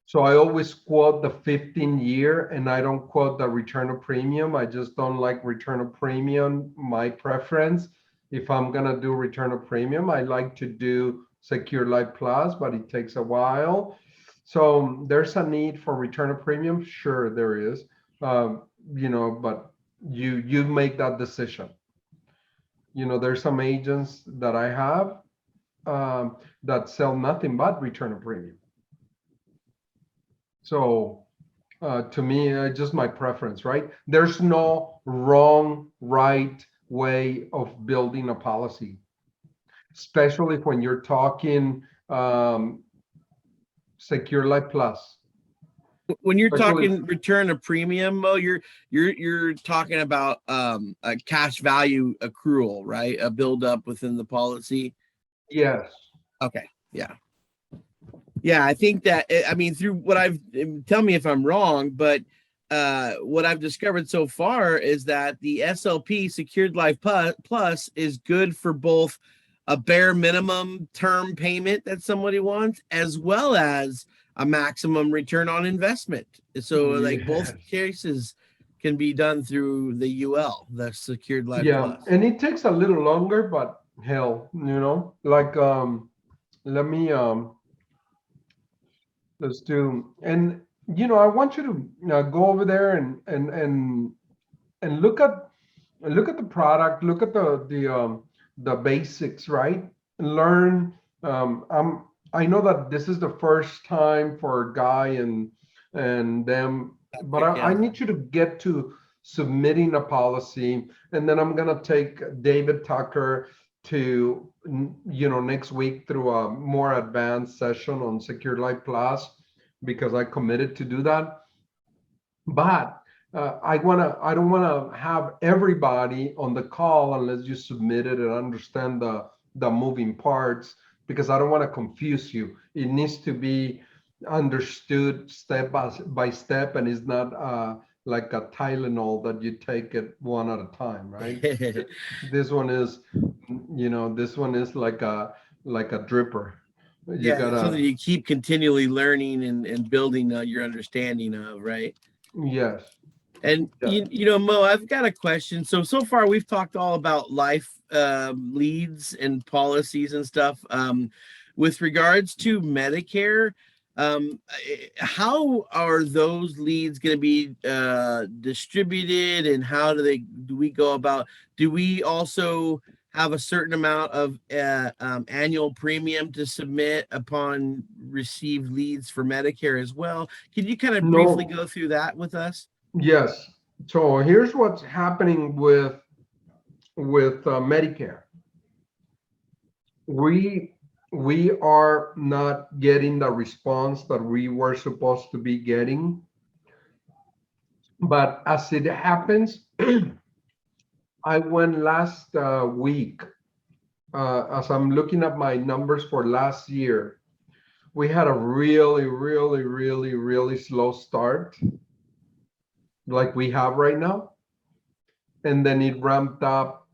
So I always quote the 15-year, and I don't quote the return of premium. I just don't like return of premium. My preference, if I'm gonna do return of premium, I like to do Secure Life Plus, but it takes a while. So there's a need for return of premium. Sure, there is. But you make that decision. There's some agents that I have that sell nothing but return of premium. So to me, just my preference, right? There's no wrong, right way of building a policy, especially when you're talking Secure Life Plus. When you're talking return of premium, Mo, you're talking about a cash value accrual, right? A build up within the policy. Yes. Okay. Yeah. Yeah, I think that, through what tell me if I'm wrong, but what I've discovered so far is that the SLP Secured Life Plus is good for both a bare minimum term payment that somebody wants, as well as a maximum return on investment. So like both cases can be done through the UL, the Secured Life Plus. And it takes a little longer, but hell, like let me let's do, and I want you to go over there and look at the product, look at the basics, right? Learn. I know that this is the first time for Guy and them, but I need you to get to submitting a policy, and then I'm gonna take David Tucker to next week through a more advanced session on Secure Life Plus because I committed to do that. But I don't wanna have everybody on the call unless you submit it and understand the moving parts, because I don't want to confuse you. It needs to be understood step by step, and it's not like a Tylenol that you take it one at a time, right? This one is, this one is like a dripper. You gotta, something you keep continually learning and building your understanding of, right? Yes. And Mo, I've got a question. So far we've talked all about life leads and policies and stuff. With regards to Medicare, how are those leads going to be distributed, and how do we go about? Do we also have a certain amount of annual premium to submit upon received leads for Medicare as well? Can you kind of briefly go through that with us? Yes. So here's what's happening with Medicare. We we are not getting the response that we were supposed to be getting. But as it happens, I went last week, as I'm looking at my numbers for last year, we had a really slow start like we have right now. And then it ramped up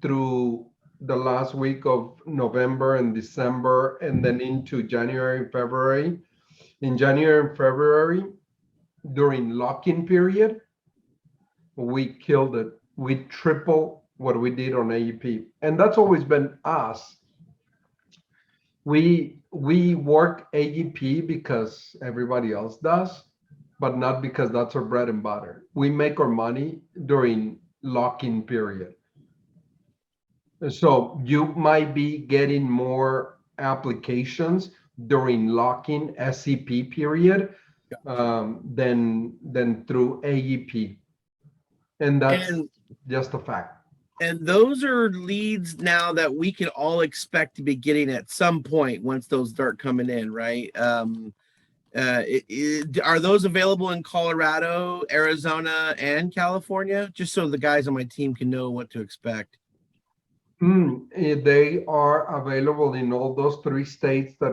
through the last week of November and December, and then into January and February. In January and February, during lock-in period, we killed it. We triple what we did on AEP. And that's always been us. We work AEP because everybody else does, but not because that's our bread and butter. We make our money during lock-in period. So you might be getting more applications during lock-in SCP period than through AEP. And that's just a fact. And those are leads now that we can all expect to be getting at some point once those start coming in, right? Are those available in Colorado, Arizona, and California? Just so the guys on my team can know what to expect. They are available in all those 3 states that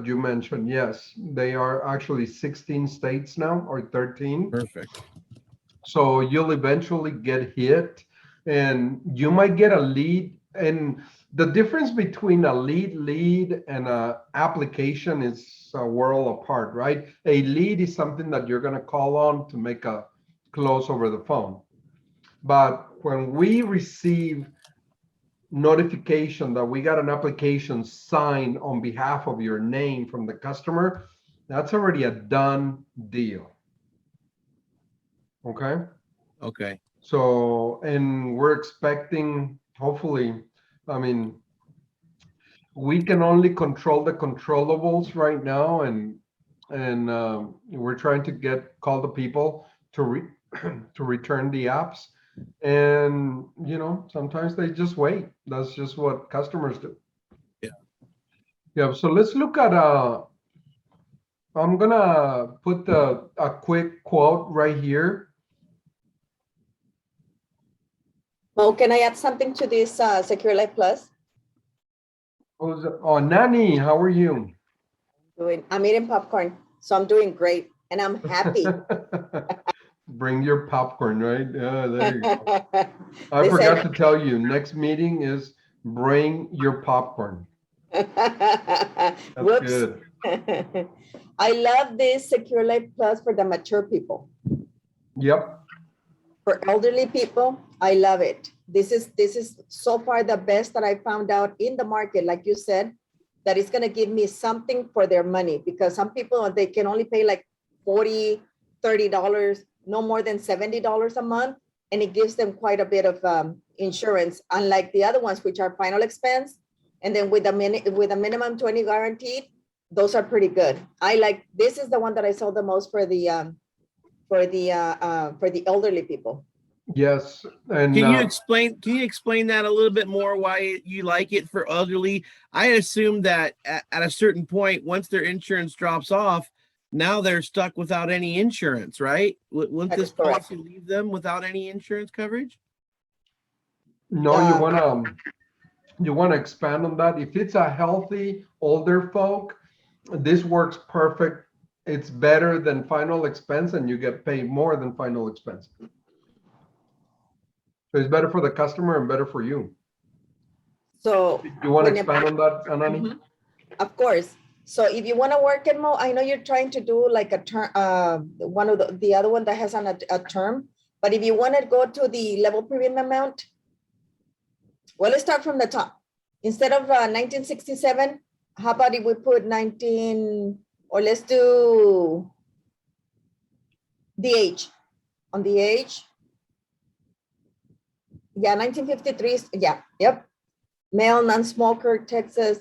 you mentioned. Yes, they are actually 16 states now, or 13. Perfect. So you'll eventually get hit, and you might get a lead. And the difference between a lead and a application is a world apart, right? A lead is something that you're going to call on to make a close over the phone. But when we receive notification that we got an application signed on behalf of your name from the customer, that's already a done deal. Okay. So, and we're expecting, hopefully, I mean, we can only control the controllables right now, and we're trying to call the people to return the apps. And sometimes they just wait. That's just what customers do. Yeah. So let's look at I'm gonna put a quick quote right here. Well, can I add something to this Secure Life Plus? Oh, Nani, how are you? I'm eating popcorn, so I'm doing great, and I'm happy. Bring your popcorn, right? Yeah, there you go. I forgot to tell you, next meeting is bring your popcorn. That's good. I love this Secure Life Plus for the mature people. Yep. For elderly people, I love it. This is so far the best that I found out in the market, like you said, that it's going to give me something for their money, because some people, they can only pay like $40, $30, no more than $70 a month. And it gives them quite a bit of insurance, unlike the other ones, which are final expense. And then with a minimum 20 guaranteed, those are pretty good. This is the one that I saw the most for the elderly people. Yes. And can you explain that a little bit more, why you like it for elderly? I assume that at a certain point, once their insurance drops off, now they're stuck without any insurance, right? Wouldn't this policy leave them without any insurance coverage? No, you want to expand on that. If it's a healthy older folk, this works perfect. It's better than final expense, and you get paid more than final expense. So it's better for the customer and better for you. So you want to expand on that, Anani? Mm-hmm. Of course. So if you want to work it more, I know you're trying to do like a term, one of the other one that has a term, but if you want to go to the level premium amount, well, let's start from the top. Instead of 1967, how about if we put 19, or let's do the age. On the age, yeah, 1953, yeah, yep. Male, non-smoker, Texas.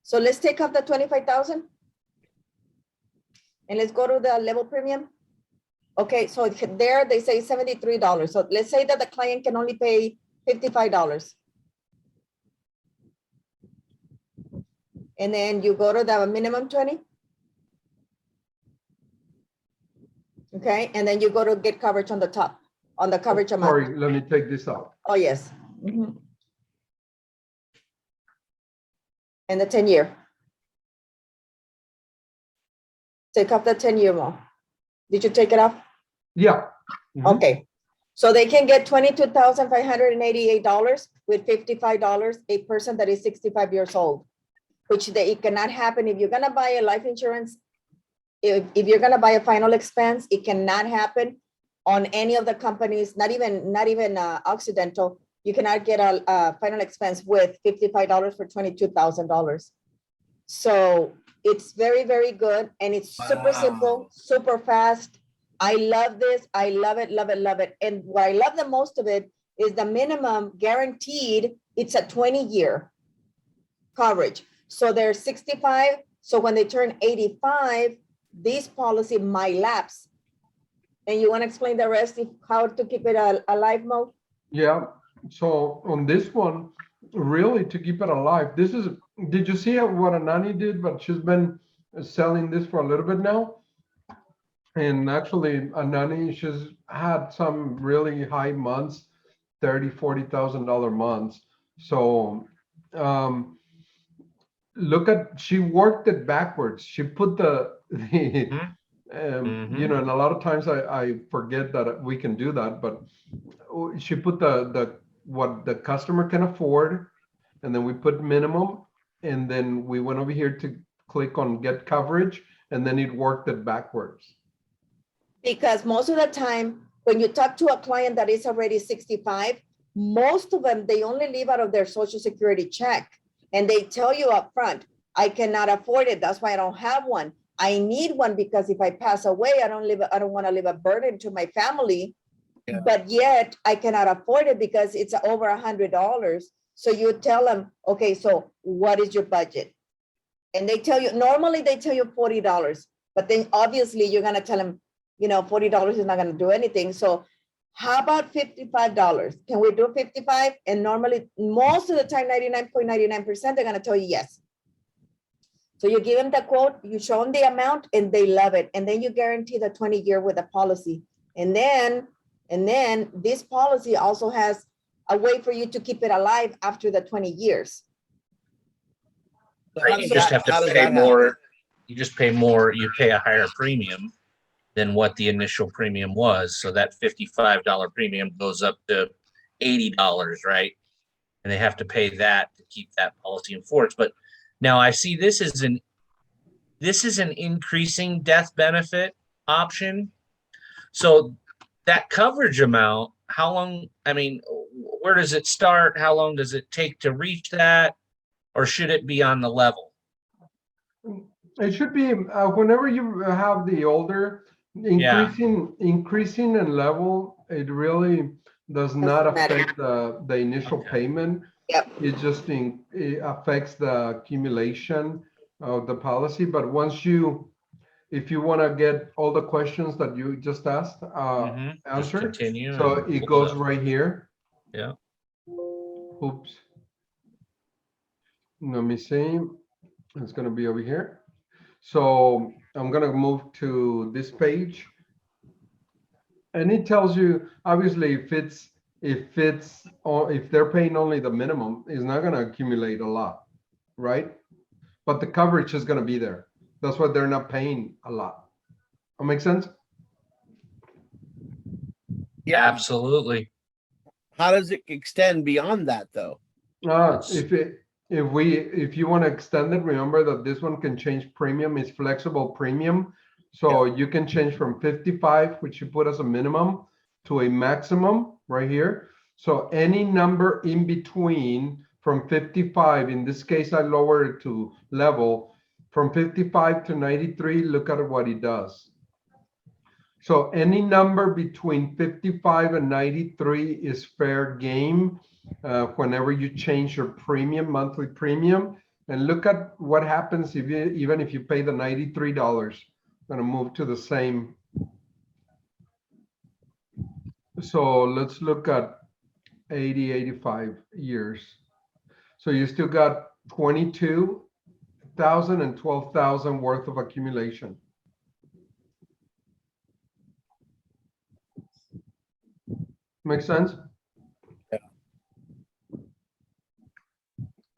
So let's take off the 25,000 and let's go to the level premium. Okay, so there they say $73. So let's say that the client can only pay $55. and then you go to the minimum 20. Okay, and then you go to get coverage on the top, on the coverage amount. Sorry, let me take this out. Oh, yes. Mhm. And the 10-year. Take off the 10-year more. Did you take it off? Yeah. Mhm. Okay. So they can get $22,588 with $55, a person that is 65 years old, which it cannot happen if you're gonna buy a life insurance. If you're gonna buy a final expense, it cannot happen on any of the companies, not even Occidental. You cannot get a final expense with $55 for $22,000. So it's very, very good. And it's super simple, super fast. I love this. I love it, love it, love it. And what I love the most of it is the minimum guaranteed. It's a 20-year coverage. So they're 65. So when they turn 85, this policy might lapse. And you want to explain the rest, how to keep it alive, Mo? Yeah. So on this one, really to keep it alive, did you see what Anani did? But she's been selling this for a little bit now. And actually, Anani, she's had some really high months, $30,000-$40,000 months. So she worked it backwards. She put you know, and a lot of times I forget that we can do that, but she put what the customer can afford, and then we put minimum, and then we went over here to click on get coverage, and then it worked it backwards. Because most of the time, when you talk to a client that is already 65, most of them, they only live out of their Social Security check. And they tell you up front, I cannot afford it. That's why I don't have one. I need one because if I pass away, I don't want to leave a burden to my family. Yeah. But yet I cannot afford it because it's over $100. So you tell them, okay, so what is your budget? And they tell you, normally they tell you $40, but then obviously you're going to tell them, you know, $40 is not going to do anything. So how about $55? Can we do 55? And normally, most of the time, 99.99%, they're going to tell you yes. So you give them the quote, you show them the amount, and they love it. And then you guarantee the 20-year with a policy. And then this policy also has a way for you to keep it alive after the 20 years. Right, you just have to pay more. You just pay more. You pay a higher premium than what the initial premium was. So that $55 premium goes up to $80, right? And they have to pay that to keep that policy in force. But now I see this is an increasing death benefit option. So that coverage amount, how long, I mean, where does it start? How long does it take to reach that? Or should it be on the level? It should be whenever you have the older, increasing in level, it really does not affect the initial payment. Yep. It just it affects the accumulation of the policy. But once if you want to get all the questions that you just asked answered, continue, so it goes right here. Yeah. Oops. Let me see. It's going to be over here. So I'm going to move to this page. And it tells you, obviously, if they're paying only the minimum, it's not going to accumulate a lot, right? But the coverage is going to be there. That's why they're not paying a lot. That make sense? Yeah, absolutely. How does it extend beyond that, though? If you want to extend it, remember that this one can change premium. It's flexible premium. So you can change from 55, which you put as a minimum, to a maximum right here. So any number in between from 55, in this case, I lowered it to level, from 55 to 93, look at what it does. So any number between 55 and 93 is fair game whenever you change your premium, monthly premium. And look at what happens even if you pay the $93. I'm going to move to the same. So let's look at 85 years. So you still got 22 8,000 and 12,000 worth of accumulation. Make sense?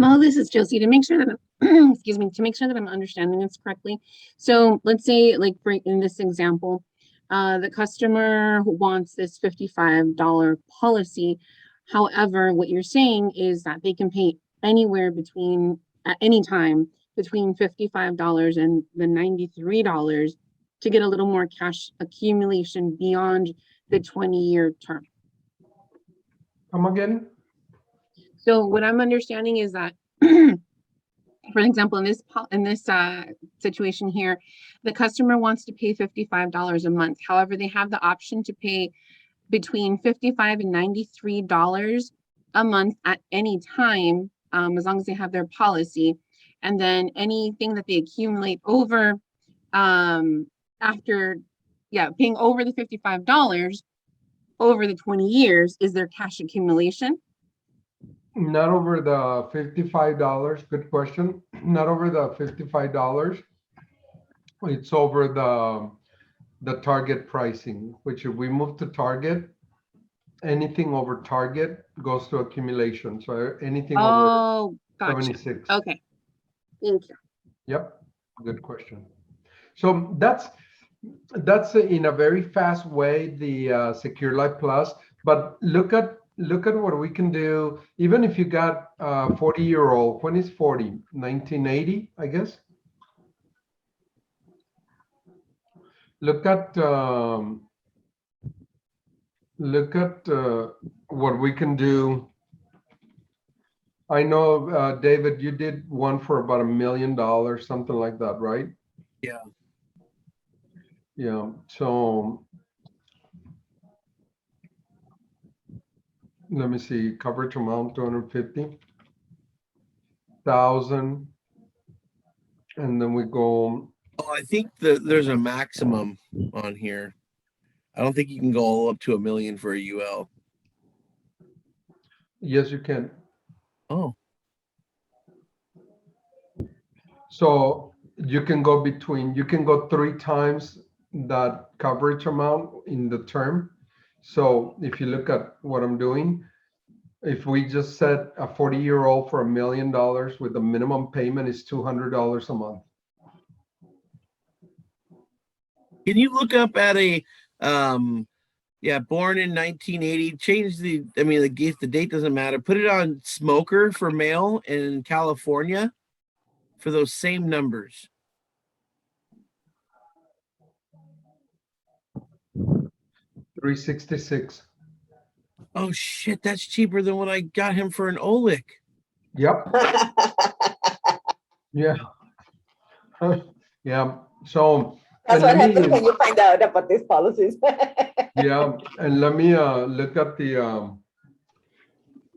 Well, this is Josie. To make sure that excuse me, to make sure that I'm understanding this correctly. So let's say, like for in this example, the customer wants this $55 policy. However, what you're saying is that they can pay anywhere between at any time between $55 and the $93 to get a little more cash accumulation beyond the 20-year term. Come again? So what I'm understanding is that, for example, in this situation here, the customer wants to pay $55 a month. However, they have the option to pay between $55 and $93 a month at any time, as long as they have their policy. And then anything that they accumulate over after, paying over the $55 over the 20 years is their cash accumulation. Not over the $55. Good question. Not over the $55. It's over the target pricing, which if we move to target, anything over target goes to accumulation. So anything over Gotcha. 76. Okay. Thank you. Yep. Good question. So that's in a very fast way the Secure Life Plus. But look at what we can do. Even if you got a 40-year-old, when is 40? 1980, I guess. Look at what we can do. I know, David, you did one for about $1 million, something like that, right? Yeah. Yeah. So let me see. Coverage amount 250,000, and then we go. Oh, I think there's a maximum on here. I don't think you can go all up to $1 million for a UL. Yes, you can. Oh, So you can go 3 times that coverage amount in the term. So if you look at what I'm doing, if we just set a 40-year-old for $1 million with the minimum payment is $200 a month. can you look up at a born in 1980? Change the date doesn't matter. Put it on smoker for male in California for those same numbers. $366. Oh shit, that's cheaper than what I got him for an Olic. Yep. Yeah. Yeah. So That's what happens when you find out about these policies. yeah, and let me look at the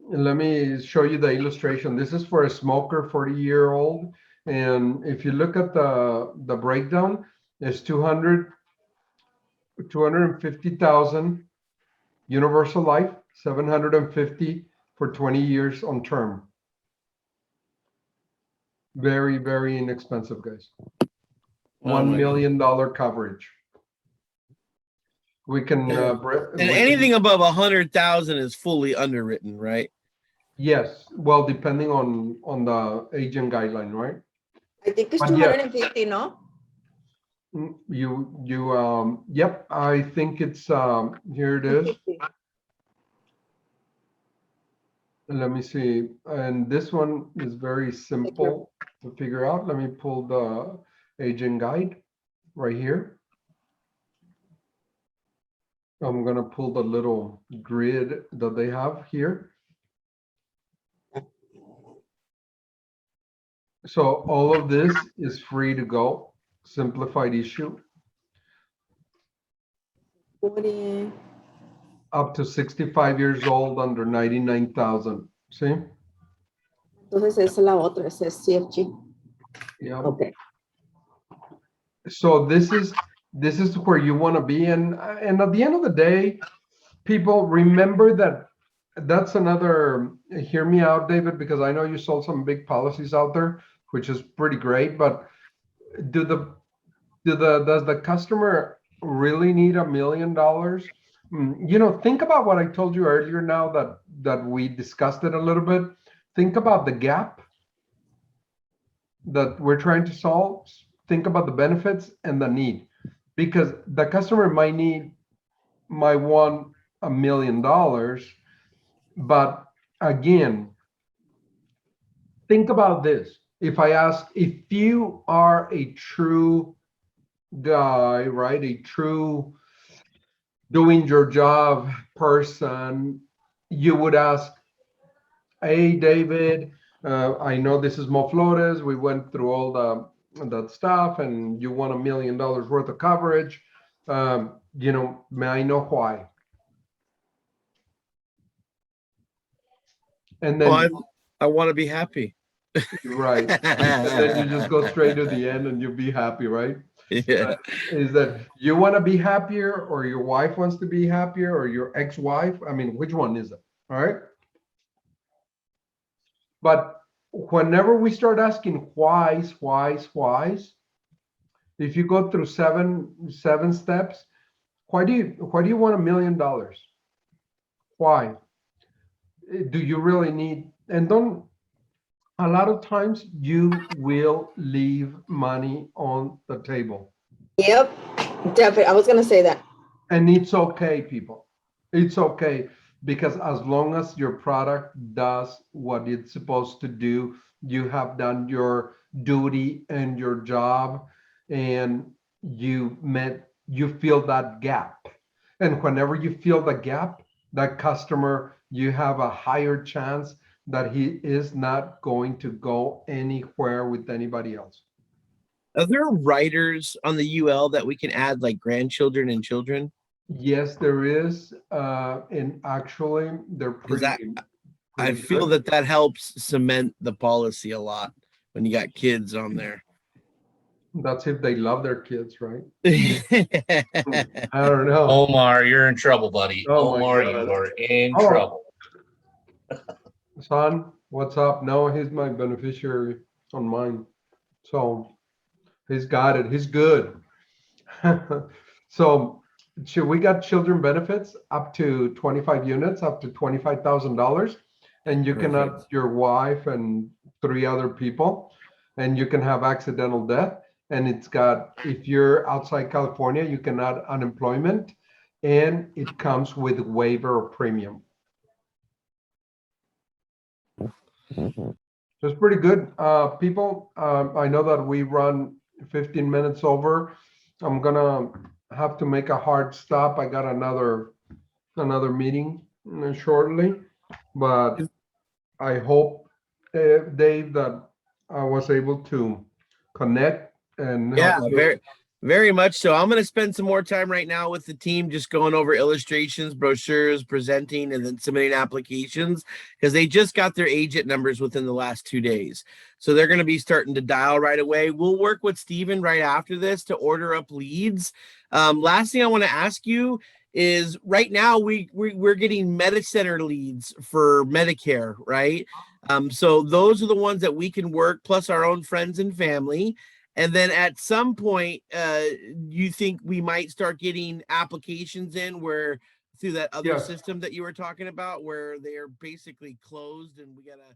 let me show you the illustration. This is for a smoker, 40-year-old, and if you look at the breakdown, there's 250,000 universal life, 750 for 20 years on term. Very, very inexpensive, guys. $1 million coverage. We can anything above 100,000 is fully underwritten, right? Yes, well, depending on the agent guideline, right? I think it's But 250, no? Yep, I think it's here it is. Let me see, and this one is very simple to figure out. Let me pull the agent guide right here. I'm gonna pull the little grid that they have here. So all of this is free to go, simplified issue. 40. Up to 65 years old under 99,000. See? Entonces esa es la otra, esa es CFG. Yeah. Okay. So this is where you want to be, and at the end of the day, people remember that. That's another. Hear me out, David, because I know you sold some big policies out there. which is pretty great. But does the customer really need $1 million? Think about what I told you earlier. Now that we discussed it a little bit, think about the gap that we're trying to solve. Think about the benefits and the need, because the customer might want $1 million, but again, think about this. If I ask, if you are a true guy, right, a true doing your job person, you would ask, hey, David, I know this is Mo Flores. We went through all that stuff, and you want $1 million worth of coverage. May I know why? And then, I want to be happy. right. And then you just go straight to the end and you'll be happy, right? Yeah. Is that you want to be happier, or your wife wants to be happier, or your ex-wife? I mean, which one is it? All right. But whenever we start asking whys, if you go through seven steps, why do you want $1 million? Why? Do you really need? And a lot of times you will leave money on the table. Yep, definitely. I was gonna say that. And it's okay, people. It's okay, because as long as your product does what it's supposed to do, you have done your duty and your job, and you feel that gap. And whenever you feel the gap, that customer, you have a higher chance that he is not going to go anywhere with anybody else. Are there riders on the UL that we can add, like grandchildren and children? Yes, there is. And actually, they're pretty. I feel good. that helps cement the policy a lot when you got kids on there. That's if they love their kids, right? I I don't know. Omar, you're in trouble, buddy. Oh my Omar, God. you are in Oh. trouble. Son, what's up? No, he's my beneficiary on mine. So he's got it. He's good. So we got children benefits up to 25 units, up to $25,000. And you can have your wife and 3 other people, and you can have accidental death. And it's got, if you're outside California, you can add unemployment, and it comes with waiver of premium. So it's pretty good. People, I know that we run 15 minutes over. I'm gonna have to make a hard stop. I got another meeting shortly, but I hope, Dave, that I was able to connect and Yeah, help you. very much so. I'm going to spend some more time right now with the team, just going over illustrations, brochures, presenting, and then submitting applications, because they just got their agent numbers within the last 2 days. So they're going to be starting to dial right away. We'll work with Steven right after this to order up leads. Last thing I want to ask you is, right now we're getting Medicenter leads for Medicare, right? So those are the ones that we can work, plus our own friends and family. And then at some point, you think we might start getting applications in where through that other Yes. system that you were talking about, where they are basically closed and we gotta